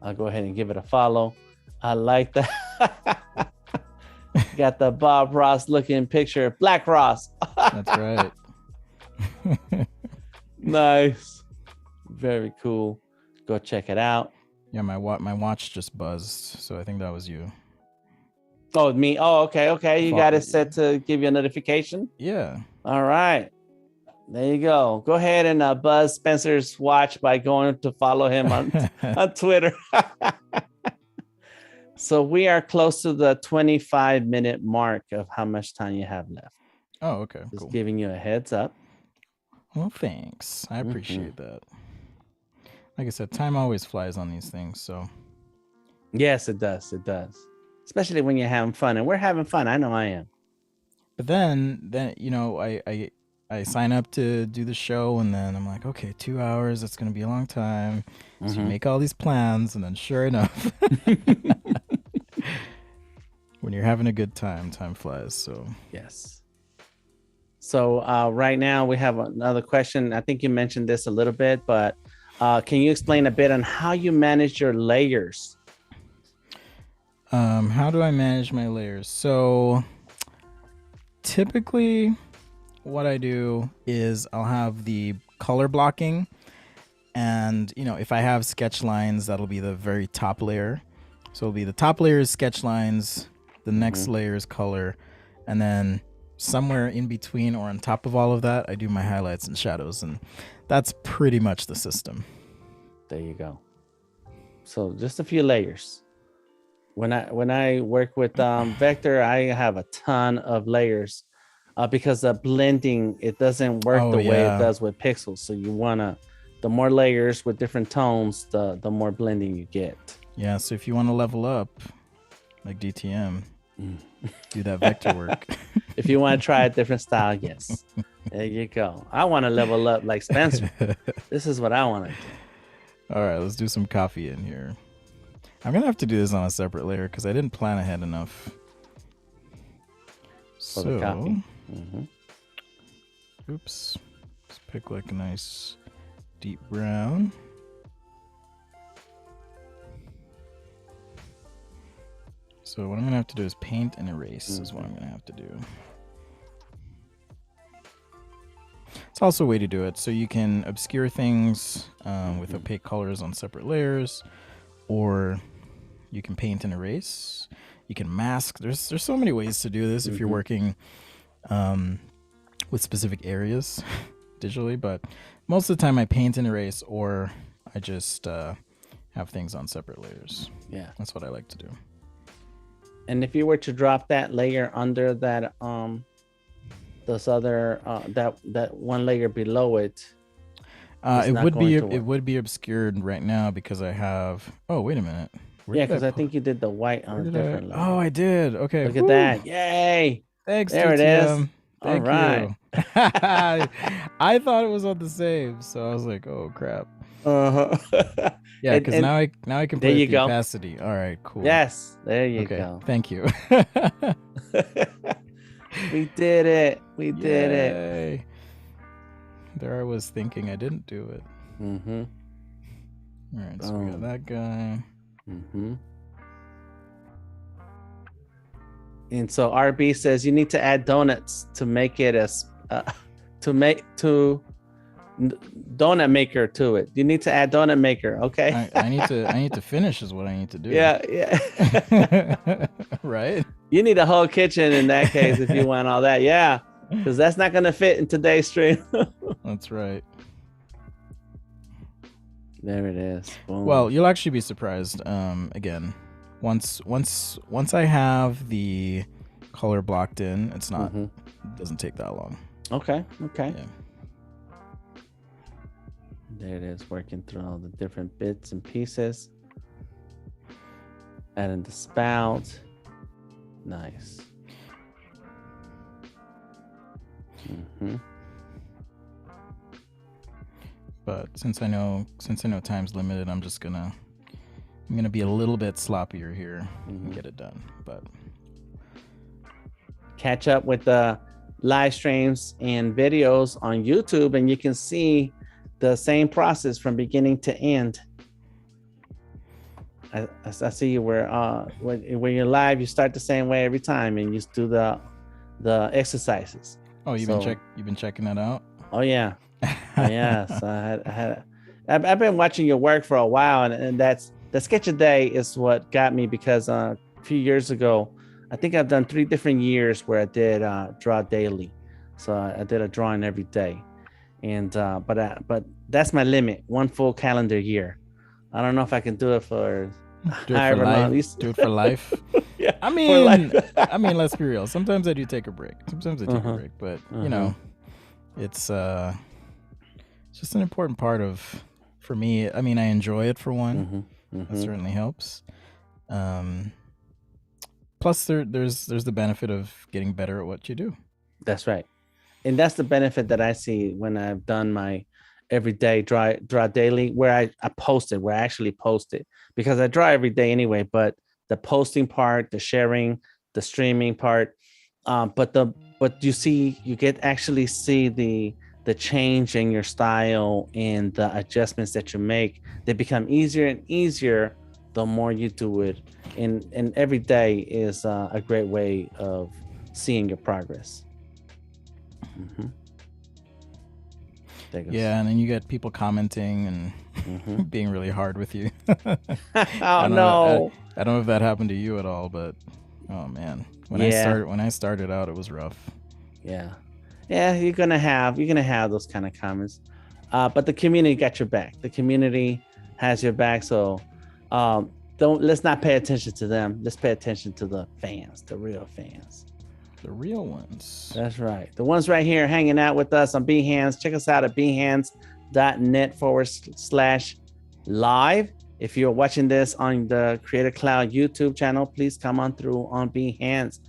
I'll go ahead and give it a follow. I like that. Got the Bob Ross looking picture. Black Ross. That's right. Nice. Very cool. Go check it out. Yeah, my watch just buzzed, so I think that was you. Oh, me. Oh, okay. You got it set to give you a notification? Yeah. All right. There you go. Go ahead and buzz Spencer's watch by going to follow him on Twitter. So we are close to the 25-minute mark of how much time you have left. Oh, okay. Just cool. giving you a heads up. Well, thanks. I appreciate that. Like I said, time always flies on these things, so. Yes, it does. It does. Especially when you're having fun, and we're having fun. I know I am. But then you know, I sign up to do the show, and then I'm like, okay, 2 hours. That's gonna be a long time. So you make all these plans, and then sure enough, when you're having a good time, time flies. So yes. So right now we have another question. I think you mentioned this a little bit, but can you explain a bit on how you manage your layers? How do I manage my layers? So typically what I do is I'll have the color blocking, and you know, if I have sketch lines, that'll be the very top layer. So it'll be the top layer is sketch lines, the next layer is color, and then somewhere in between or on top of all of that, I do my highlights and shadows, and that's pretty much the system. There you go. So just a few layers. When I work with vector, I have a ton of layers because the blending, it doesn't work the way it does with pixels. So you wanna, the more layers with different tones, the more blending you get. Yeah. So if you want to level up, like DTM, do that vector work. If you want to try a different style, yes. There you go. I want to level up like Spencer. This is what I want to do. All right, let's do some coffee in here. I'm going to have to do this on a separate layer because I didn't plan ahead enough. For the copy. Oops. Let's pick like a nice deep brown. So what I'm going to have to do is paint and erase is what I'm going to have to do. It's also a way to do it. So you can obscure things with opaque colors on separate layers, or you can paint and erase. You can mask. There's so many ways to do this if you're working with specific areas digitally, but most of the time I paint and erase, or I just have things on separate layers. Yeah. That's what I like to do. And if you were to drop that layer under that this other that one layer below it, it would be obscured right now because I have. Oh, wait a minute. Yeah, because I think you did the white on a different layer. Oh, I did. Okay. Look at that. Yay. Thanks. There DTM. it is. Thank All right. you. I thought it was on the save, so I was like, oh crap. Yeah, because now I can play the opacity. All right, cool. Yes, there you go. Thank you. We did it. We did it. There I was thinking I didn't do it. All right, so we got that guy. And so RB says you need to add donuts to make it as donut maker to it. You need to add donut maker. Okay. I need to finish is what I need to do. Yeah. Right. You need a whole kitchen in that case if you want all that. Yeah, because that's not gonna fit in today's stream. That's right. There it is. Boom. Well, you'll actually be surprised. Again, once I have the color blocked in, it's not. It doesn't take that long. Okay. Yeah. There it is, working through all the different bits and pieces. Adding the spout. Nice. But since I know time's limited, I'm gonna be a little bit sloppier here and get it done. But catch up with the live streams and videos on YouTube, and you can see the same process from beginning to end. I see you where when you're live, you start the same way every time, and you just do the exercises. Oh, you've been checking that out? Oh yeah, oh yeah. So I've been watching your work for a while, and that's the sketch a day is what got me, because a few years ago, I think I've done 3 different years where I did draw daily. So I did a drawing every day, and but that's my limit, 1 full calendar year. I don't know if I can do it for Do it for however long. life. Do it for life. Yeah, I for mean, life. let's be real. Sometimes I do take a break. Sometimes I take a break, but you know, it's just an important part of, for me. I mean, I enjoy it for one. That certainly helps. Plus, there's the benefit of getting better at what you do. That's right. And that's the benefit that I see when I've done my everyday draw daily, where I post it, where I actually post it, because I draw every day anyway. But the posting part, the sharing, the streaming part, but you get actually see the change in your style and the adjustments that you make. They become easier and easier the more you do it, and every day is a great way of seeing your progress. Mm-hmm. Yeah, and then you get people commenting and being really hard with you. Oh no! I don't know if that happened to you at all, but oh man, when I started out, it was rough. Yeah, you're gonna have those kind of comments, but the community got your back. The community has your back, so let's not pay attention to them. Let's pay attention to the fans, the real fans. The real ones. That's right. The ones right here hanging out with us on Behance. Check us out at behance.net/live. If you're watching this on the Creator Cloud YouTube channel, please come on through on Behance.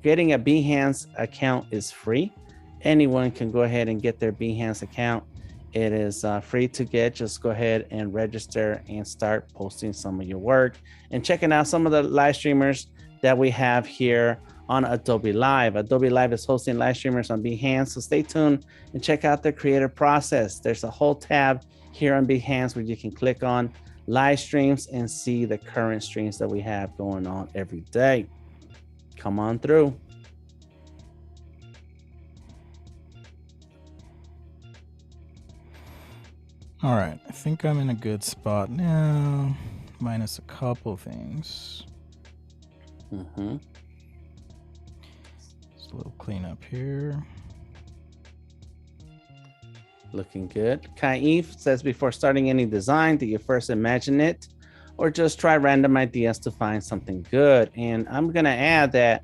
Getting a Behance account is free. Anyone can go ahead and get their Behance account. It is free to get. Just go ahead and register and start posting some of your work and checking out some of the live streamers that we have here on Adobe Live. Adobe Live is hosting live streamers on Behance, so stay tuned and check out the creative process. There's a whole tab here on Behance where you can click on live streams and see the current streams that we have going on every day. Come on through. All right, I think I'm in a good spot now, minus a couple things. Just a little cleanup here. Looking good. Kaif says, before starting any design, do you first imagine it or just try random ideas to find something good? And I'm going to add that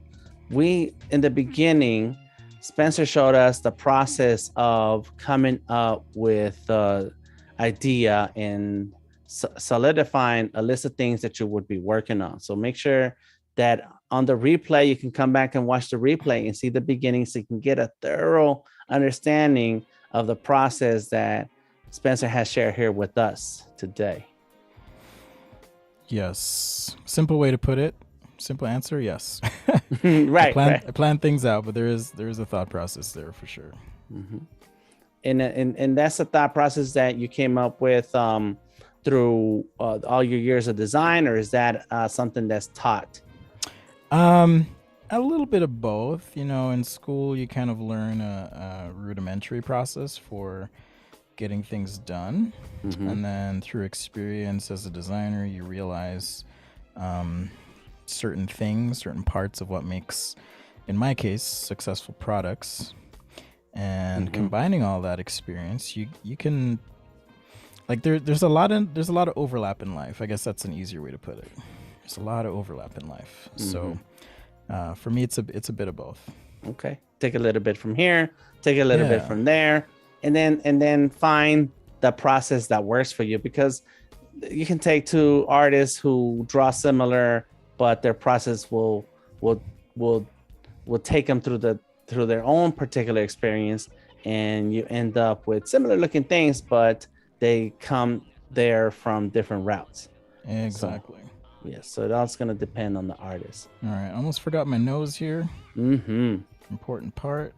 in the beginning, Spencer showed us the process of coming up with the idea and solidifying a list of things that you would be working on. So make sure that on the replay, you can come back and watch the replay and see the beginning so you can get a thorough understanding of the process that Spencer has shared here with us today. Yes. Simple way to put it. Simple answer, yes. Right. I plan things out, but there is a thought process there for sure. And that's a thought process that you came up with through all your years of design, or is that something that's taught? A little bit of both. You know, in school, you kind of learn a rudimentary process for getting things done. And then through experience as a designer, you realize certain things, certain parts of what makes, in my case, successful products. And combining all that experience, you can, like, there's a lot of overlap in life. I guess that's an easier way to put it. There's a lot of overlap in life. So for me, it's a bit of both. Okay. Take a little bit from here, take a little bit from there, and then find the process that works for you, because you can take two artists who draw similar, but their process will take them through their own particular experience, and you end up with similar looking things, but they come there from different routes. Exactly. So, so it all's going to depend on the artist. All right. I almost forgot my nose here. important part.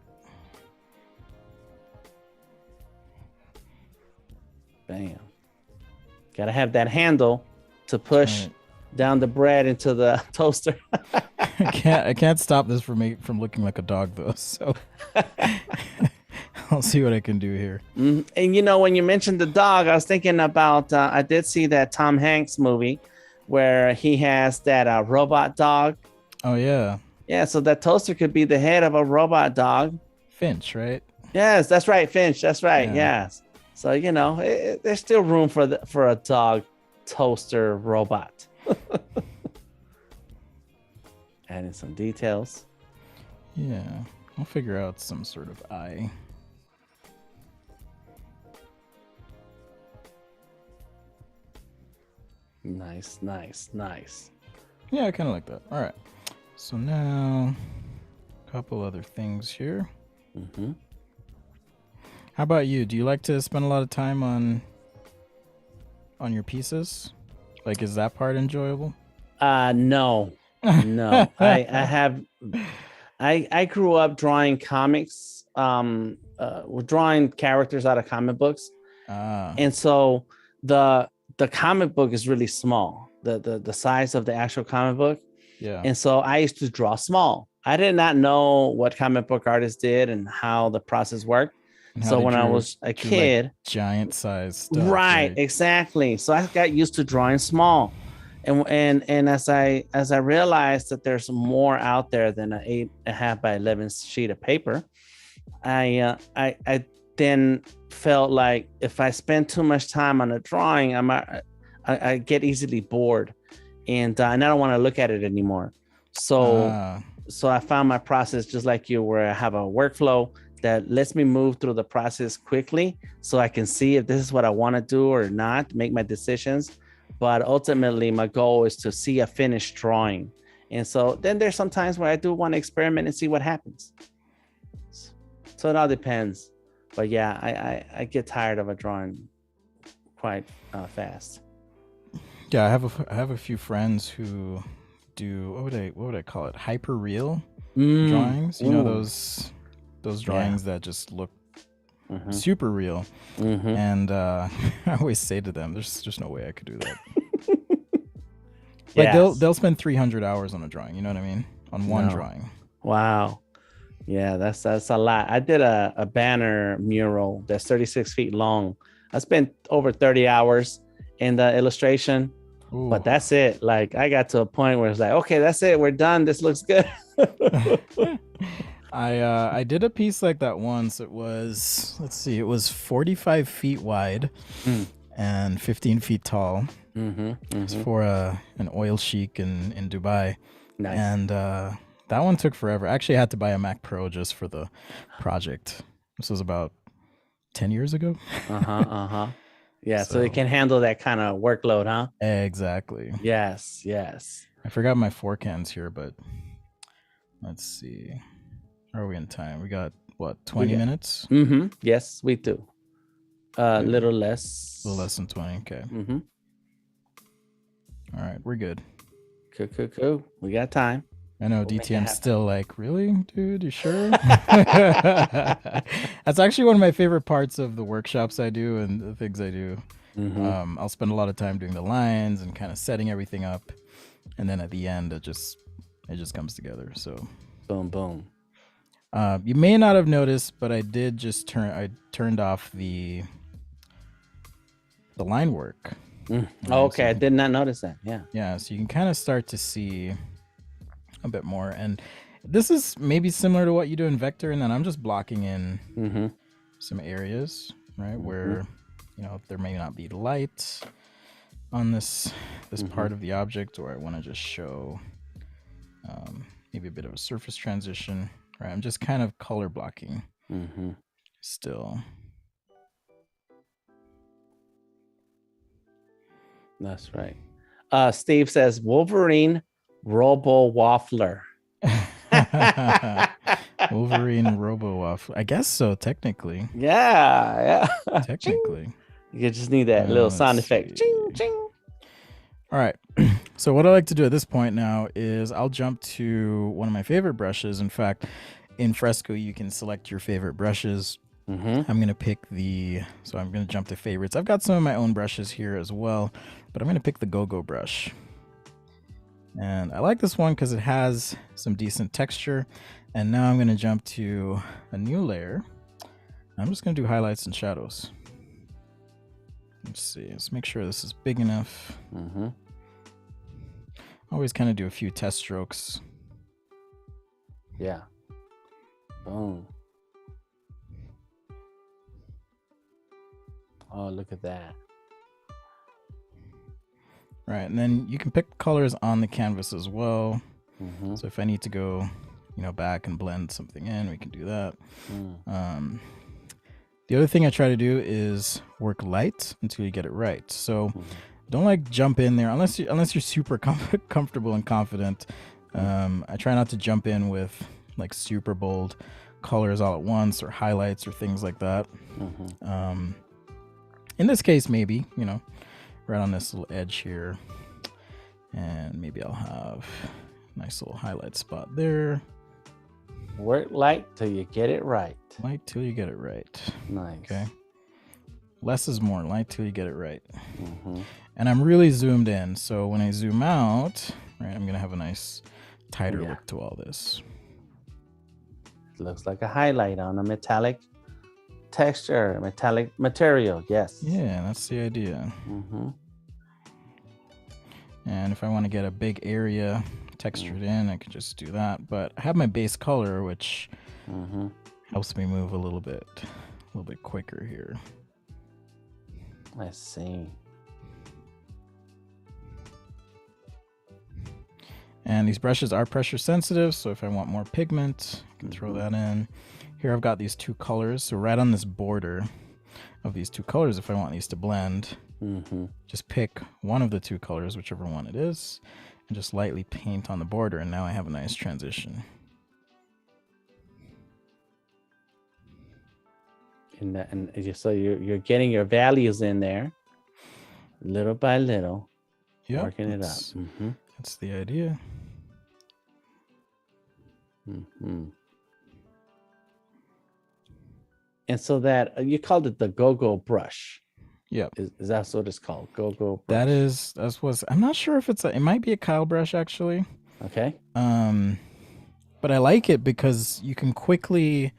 Bam. Gotta have that handle to push down the bread into the toaster. I can't stop this from looking like a dog though. So I'll see what I can do here. And you know, when you mentioned the dog, I was thinking about I did see that Tom Hanks movie where he has that robot dog. Oh yeah. Yeah, so that toaster could be the head of a robot dog. Finch, right? Yes, that's right, Finch. That's right. Yeah. Yes. So you know, there's still room for a dog toaster robot. Adding some details. Yeah, I'll figure out some sort of eye. Nice, nice, nice. Yeah, I kind of like that. All right. So now, a couple other things here. Mm-hmm. How about you? Do you like to spend a lot of time on your pieces? Like, is that part enjoyable? No. I grew up drawing comics, drawing characters out of comic books. And so the comic book is really small, the size of the actual comic book. Yeah. And so I used to draw small. I did not know what comic book artists did and how the process worked. So when I was a kid, like giant size stuff. Right, exactly. So I got used to drawing small. And as I realized that there's more out there than an 8.5 by 11 sheet of paper, I then felt like if I spend too much time on a drawing, I get easily bored, and I don't want to look at it anymore. So I found my process just like you, where I have a workflow that lets me move through the process quickly, so I can see if this is what I want to do or not, make my decisions. But ultimately, my goal is to see a finished drawing. And so then there's some times where I do want to experiment and see what happens. So it all depends. But yeah, I get tired of a drawing quite fast. Yeah, I have a few friends who do what would I call it? Hyper real drawings. You know those drawings that just look super real. And I always say to them, there's just no way I could do that. Like they'll spend 300 hours on a drawing, you know what I mean? On one drawing. Wow. Yeah, that's a lot. I did a banner mural that's 36 feet long. I spent over 30 hours in the illustration. Ooh. But that's it. Like I got to a point where it's like, okay, that's it. We're done. This looks good. I did a piece like that once. It was, it was 45 feet wide and 15 feet tall. It's for an oil sheik in Dubai. Nice. And that one took forever. Actually, I had to buy a Mac Pro just for the project. This was about 10 years ago. Yeah, so it can handle that kind of workload, huh? Exactly. Yes. I forgot my forehands here, but let's see. How are we in time? We got, what, 20 minutes? Yes, we do. Little less. A little less than 20, okay. All right, we're good. Cool. We got time. I know DTM's still like, really, dude? You sure? That's actually one of my favorite parts of the workshops I do and the things I do. I'll spend a lot of time doing the lines and kind of setting everything up, and then at the end, it just comes together. So, boom. You may not have noticed, but I did just turned off the line work. Right? Okay, so, I did not notice that. Yeah, so you can kind of start to see a bit more, and this is maybe similar to what you do in Vector, and then I'm just blocking in some areas, right, where there may not be light on this part of the object, or I want to just show maybe a bit of a surface transition, right? I'm just kind of color blocking still. That's right. Steve says Wolverine Robo Waffler. Wolverine Robo Waffler. I guess so, technically. Yeah. Technically. You just need that little sound effect. Ching, ching. All right. So what I like to do at this point now is I'll jump to one of my favorite brushes. In fact, in Fresco, you can select your favorite brushes. Mm-hmm. I'm going to pick so I'm going to jump to favorites. I've got some of my own brushes here as well, but I'm going to pick the Go-Go brush. And I like this one because it has some decent texture. And now I'm going to jump to a new layer. I'm just going to do highlights and shadows. Let's see. Let's make sure this is big enough. Mm-hmm. Always kind of do a few test strokes. Yeah. Boom. Oh, look at that. Right, and then you can pick colors on the canvas as well. Mm-hmm. So if I need to go, back and blend something in, we can do that. The other thing I try to do is work light until you get it right. So don't jump in there unless you're super comfortable and confident. I try not to jump in with super bold colors all at once or highlights or things like that. In this case, maybe right on this little edge here, and maybe I'll have a nice little highlight spot there. Work light till you get it right. Light till you get it right. Nice. Okay. Less is more. Light till you get it right. And I'm really zoomed in, so when I zoom out, right, I'm gonna have a nice tighter look to all this. It looks like a highlight on a metallic texture, metallic material. Yes. Yeah, that's the idea. And if I want to get a big area textured in, I can just do that. But I have my base color, which helps me move a little bit quicker here. I see. And these brushes are pressure sensitive, so if I want more pigment, I can throw that in. Here I've got these two colors, so right on this border of these two colors, if I want these to blend, just pick one of the two colors, whichever one it is, and just lightly paint on the border, and now I have a nice transition. And so you're getting your values in there, little by little, working it up. That's the idea. And so that you called it the Go-Go brush. Yep. Is that what it's called? Go-Go brush. That's what I'm not sure if it might be a Kyle brush actually. Okay. But I like it because you can quickly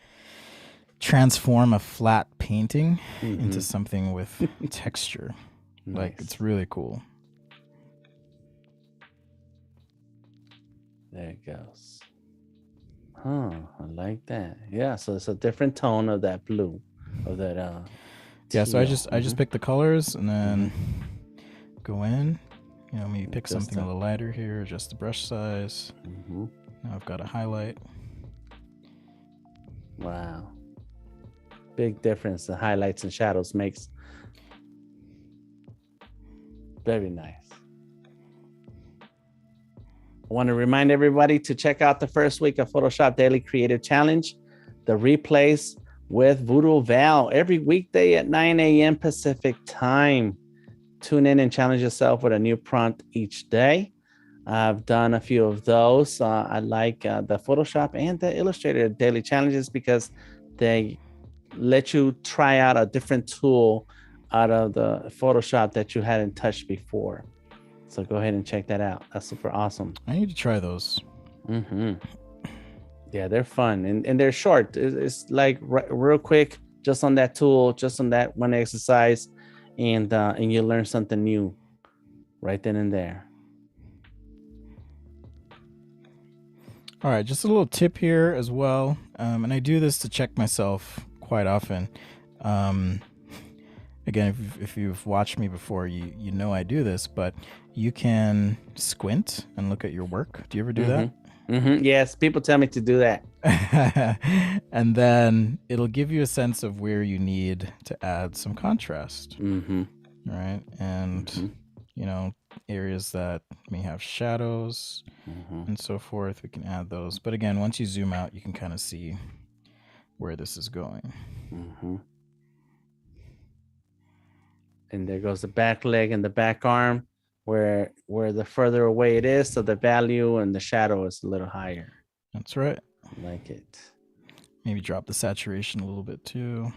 transform a flat painting into something with texture. Nice. It's really cool. There it goes. I like that. Yeah, so it's a different tone of that blue, of that yeah, so I just pick the colors and then go in, maybe pick something a little lighter here, adjust the brush size. Now I've got a highlight. Wow. Big difference the highlights and shadows makes. Very nice. I want to remind everybody to check out the first week of Photoshop Daily Creative Challenge, the replays with Voodoo Val every weekday at 9 a.m. Pacific time. Tune in and challenge yourself with a new prompt each day. I've done a few of those. I like the Photoshop and the Illustrator daily challenges because they let you try out a different tool out of the Photoshop that you hadn't touched before. So go ahead and check that out. That's super awesome. I need to try those. Yeah, they're fun and they're short. It's like real quick, just on that tool, just on that one exercise, and you learn something new right then and there. All right, just a little tip here as well, and I do this to check myself quite often. Again, if you've watched me before, you know I do this, but you can squint and look at your work. Do you ever do that? Yes, people tell me to do that. And then it'll give you a sense of where you need to add some contrast. Right? And, areas that may have shadows and so forth, we can add those. But again, once you zoom out, you can kind of see where this is going. And there goes the back leg and the back arm, where the further away it is, so the value and the shadow is a little higher. That's right. I like it. Maybe drop the saturation a little bit too.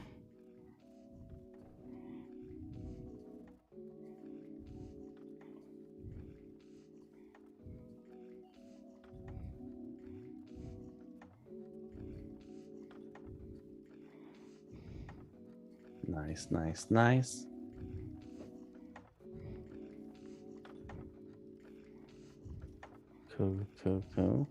Nice, nice, nice. Cool, cool, cool.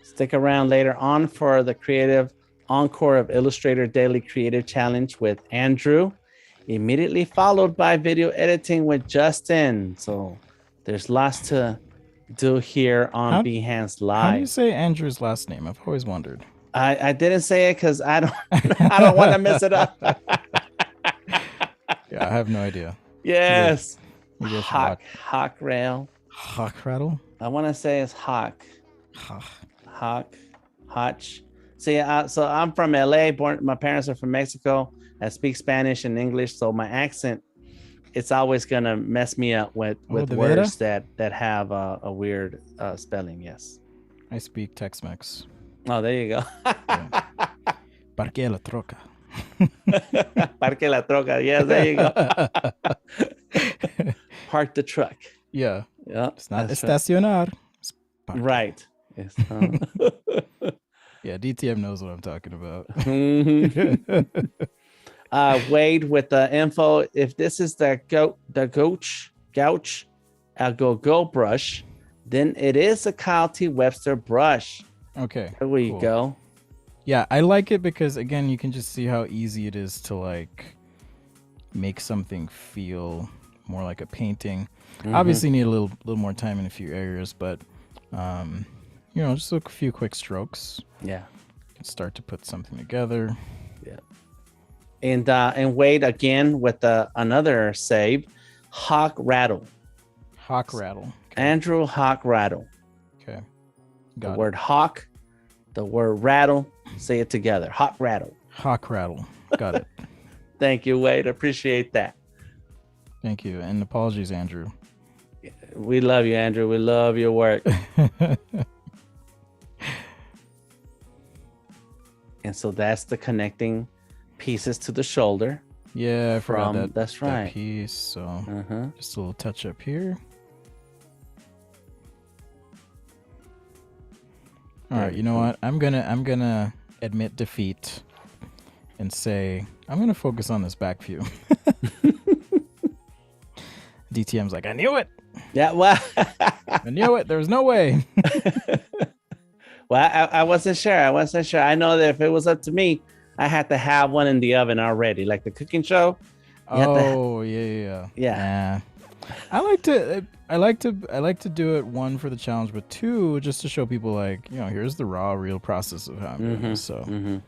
Stick around later on for the creative encore of Illustrator Daily Creative Challenge with Andrew, immediately followed by video editing with Justin. So there's lots to do here on Behance Live. How do you say Andrew's last name? I've always wondered. I didn't say it because I don't want to mess it up. Yeah, I have no idea. Yes. Hawk Rail. Hawk Rattle? I want to say it's Hawk. Hotch. See, so I'm from LA. My parents are from Mexico. I speak Spanish and English, so my accent, it's always gonna mess me up with words that have a weird spelling. Yes. I speak Tex-Mex. Oh, there you go. Yeah. Parque la troca. Parque la troca. Yes, there you go. Park the truck. Yeah. Yeah. It's not estacionar. It's right. It's, yeah, DTM knows what I'm talking about. Wade with the info. If this is the gouch, go brush, then it is a Kyle T. Webster brush. Okay. There we go. Yeah, I like it because again, you can just see how easy it is to like make something feel more like a painting. Obviously, need a little more time in a few areas, but you know, just a few quick strokes. Yeah, you can start to put something together. Yeah, and Wade again with another save, Hawk Rattle. Hawk Rattle. Okay. Andrew Hawk Rattle. Okay. Got the word hawk, the word rattle. Say it together. Hawk Rattle. Hawk Rattle. Got it. Thank you, Wade. Appreciate that. Thank you, and apologies, Andrew. We love you, Andrew. We love your work. And so that's the connecting pieces to the shoulder. Yeah, I forgot that. That's right. That piece. So just a little touch up here. All right, you know what? I'm gonna admit defeat and say I'm gonna focus on this back view. DTM's like, I knew it. Yeah, well, I knew it. There was no way. Well, I wasn't sure. I know that if it was up to me, I had to have one in the oven already, like the cooking show. Oh, yeah. I like to do it, one, for the challenge, but two, just to show people, like, you know, here's the real process of how I'm doing this. So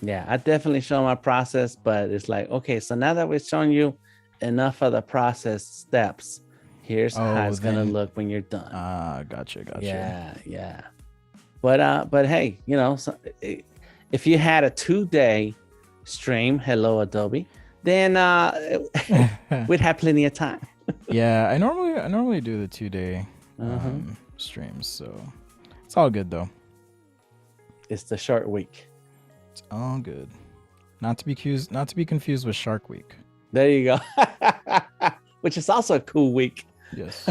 yeah, I definitely show my process, but it's like, okay, so now that we've shown you enough of the process steps, here's how it's gonna look when you're done. Gotcha. Yeah. But hey, you know, so if you had a 2-day stream, hello Adobe, then we'd have plenty of time. Yeah, I normally do the 2-day streams, so it's all good though. It's the short week. It's all good. Not to be confused with Shark Week. There you go. Which is also a cool week. Yes.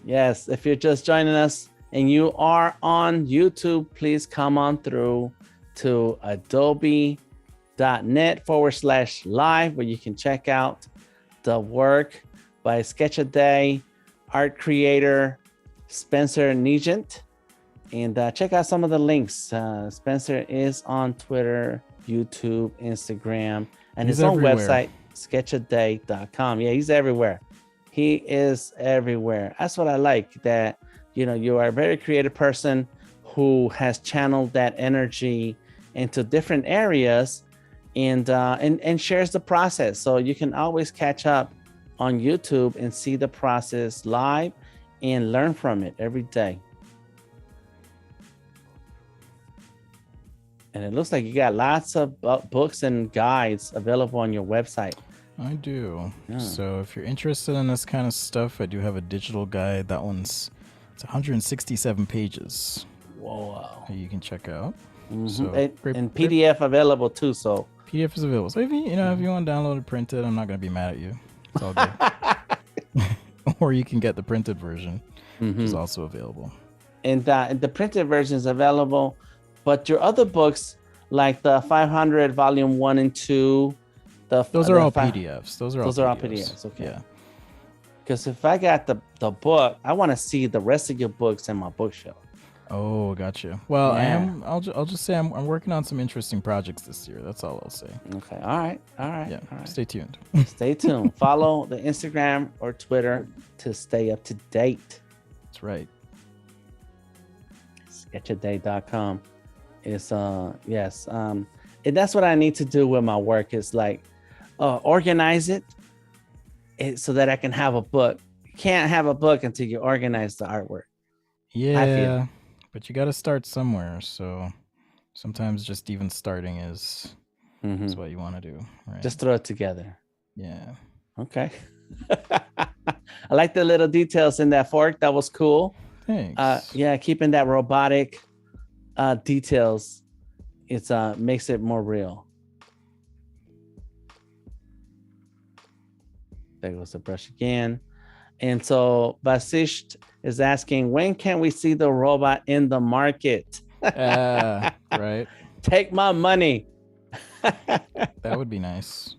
Yes. If you're just joining us and you are on YouTube, please come on through to adobe.net/live, where you can check out the work by Sketch a Day art creator Spencer Nugent, and check out some of the links. Spencer is on Twitter, YouTube, Instagram, and his own website, sketchaday.com. Yeah, he's everywhere. He is everywhere. That's what I like, that, you know, you are a very creative person who has channeled that energy into different areas and shares the process. So you can always catch up on YouTube and see the process live and learn from it every day. And it looks like you got lots of books and guides available on your website. I do. Yeah. So if you're interested in this kind of stuff, I do have a digital guide. It's 167 pages. Whoa. you can check out. Mm-hmm. So and PDF available too. So PDF is available. So if you if you want to download it, print it, I'm not gonna be mad at you. It's all good. Or you can get the printed version, which is also available. And the printed version is available, but your other books, like the 500 volume 1 and 2, those are all PDFs. Those are all PDFs. Okay. Yeah. Because if I got the book, I want to see the rest of your books in my bookshelf. Oh, gotcha. Well, yeah. I'll just say I'm working on some interesting projects this year. That's all I'll say. Okay. All right. Yeah. All right. Stay tuned. Stay tuned. Follow the Instagram or Twitter to stay up to date. That's right. Sketchaday.com is yes. And that's what I need to do with my work is like organize it so that I can have a book. You can't have a book until you organize the artwork. Yeah. But you got to start somewhere. So sometimes just even starting is what you want to do. Right? Just throw it together. Yeah. Okay. I like the little details in that fork. That was cool. Thanks. Yeah, keeping that robotic details, it's makes it more real. There goes the brush again. And so Basisht is asking, when can we see the robot in the market? Right. Take my money. That would be nice.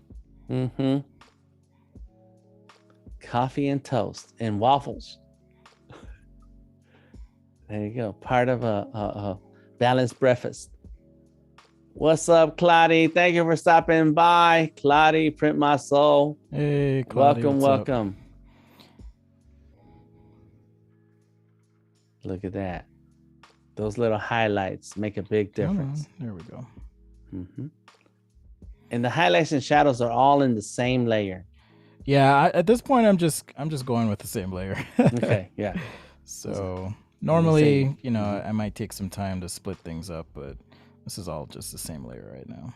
Coffee and toast and waffles. There you go. Part of a balanced breakfast. What's up, Claudia? Thank you for stopping by. Claudia, print my soul. Hey, Claudia. Welcome. Look at that. Those little highlights make a big difference. There we go. And the highlights and shadows are all in the same layer. Yeah, at this point, I'm just going with the same layer. Okay, yeah. So normally, I might take some time to split things up, but this is all just the same layer right now.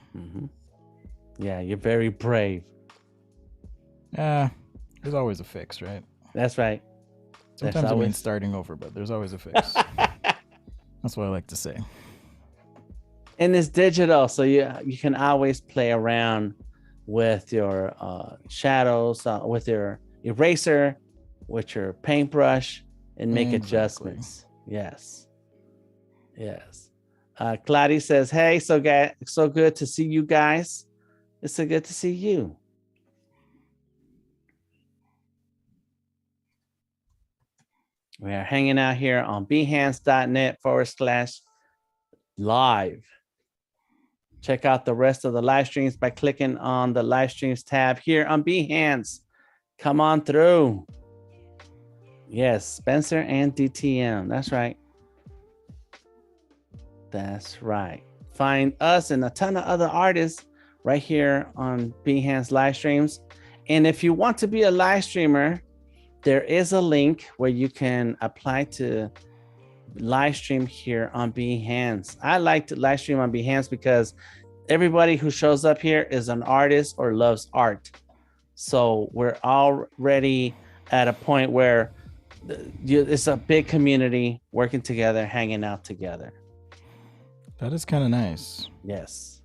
Yeah, you're very brave. Yeah, there's always a fix, right? That's right. Sometimes it means starting over, but there's always a fix. That's what I like to say. And it's digital, so you can always play around with your shadows, with your eraser, with your paintbrush, and make adjustments. Yes. Claudia says, "Hey, so good to see you guys. It's so good to see you." We are hanging out here on behance.net/live. Check out the rest of the live streams by clicking on the live streams tab here on Behance. Come on through. Yes, Spencer and DTM. That's right. Find us and a ton of other artists right here on Behance live streams. And if you want to be a live streamer, there is a link where you can apply to live stream here on Behance. I like to live stream on Behance because everybody who shows up here is an artist or loves art. So we're already at a point where it's a big community working together, hanging out together. That is kind of nice. Yes.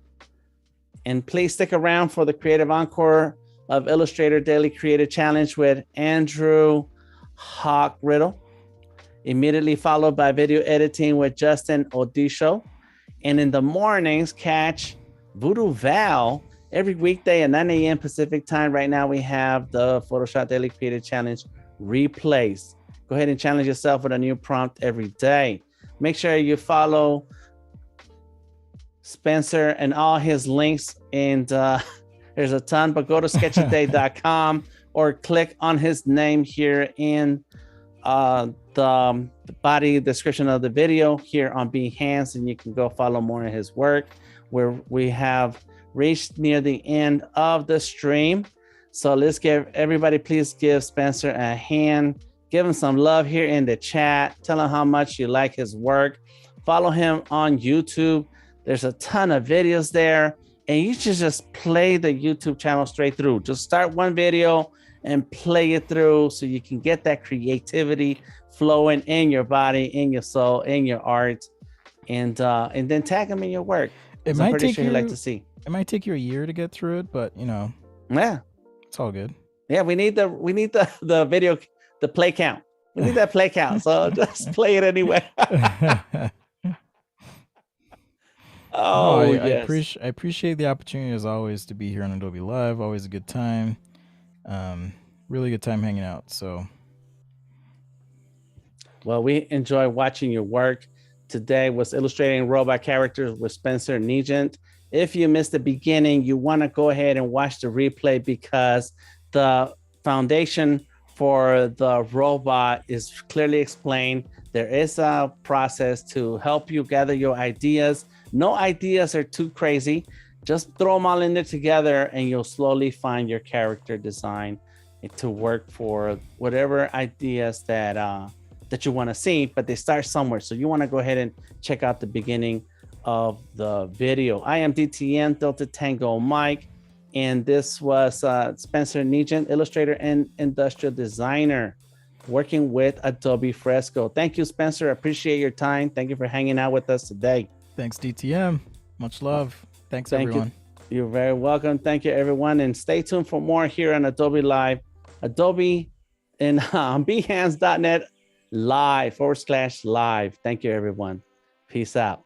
And please stick around for the creative encore of Illustrator Daily Creative Challenge with Andrew Hawk Riddle, immediately followed by video editing with Justin Odisho. And in the mornings, catch Voodoo Val every weekday at 9 a.m. Pacific time. Right now, we have the Photoshop Daily Creative Challenge replays. Go ahead and challenge yourself with a new prompt every day. Make sure you follow Spencer and all his links, and there's a ton, but go to sketchaday.com or click on his name here in the body description of the video here on Behance, and you can go follow more of his work, where we have reached near the end of the stream. So let's give everybody, please give Spencer a hand. Give him some love here in the chat. Tell him how much you like his work. Follow him on YouTube. There's a ton of videos there, and you should just play the YouTube channel straight through. Just start one video and play it through so you can get that creativity flowing in your body, in your soul, in your art. and then tag him in your work It because I'm might pretty take sure he'd like you to see. it might take you a year to get through it, but Yeah, it's all good. yeah. We need the video, the play count. We need that play count. So just play it anyway. No, Oh yes. I appreciate the opportunity as always to be here on Adobe Live. Always a good time. Um, really good time hanging out. So Well, we enjoy watching your work. Today was illustrating robot characters with Spencer Nugent. If you missed the beginning, you want to go ahead and watch the replay because the foundation for the robot is clearly explained. There is a process to help you gather your ideas. No ideas are too crazy. Just throw them all in there together and you'll slowly find your character design to work for whatever ideas that you want to see, but they start somewhere. So you want to go ahead and check out the beginning of the video. I am DTN, Delta Tango Mike, and this was Spencer Nugent, illustrator and industrial designer, working with Adobe Fresco. Thank you, Spencer. Appreciate your time. Thank you for hanging out with us today. thanks, DTM. Much love. Thanks, Thank you. everyone. You're very welcome. Thank you, everyone. And stay tuned for more here on Adobe Live. Adobe and behance.net live /live. Thank you, everyone. Peace out.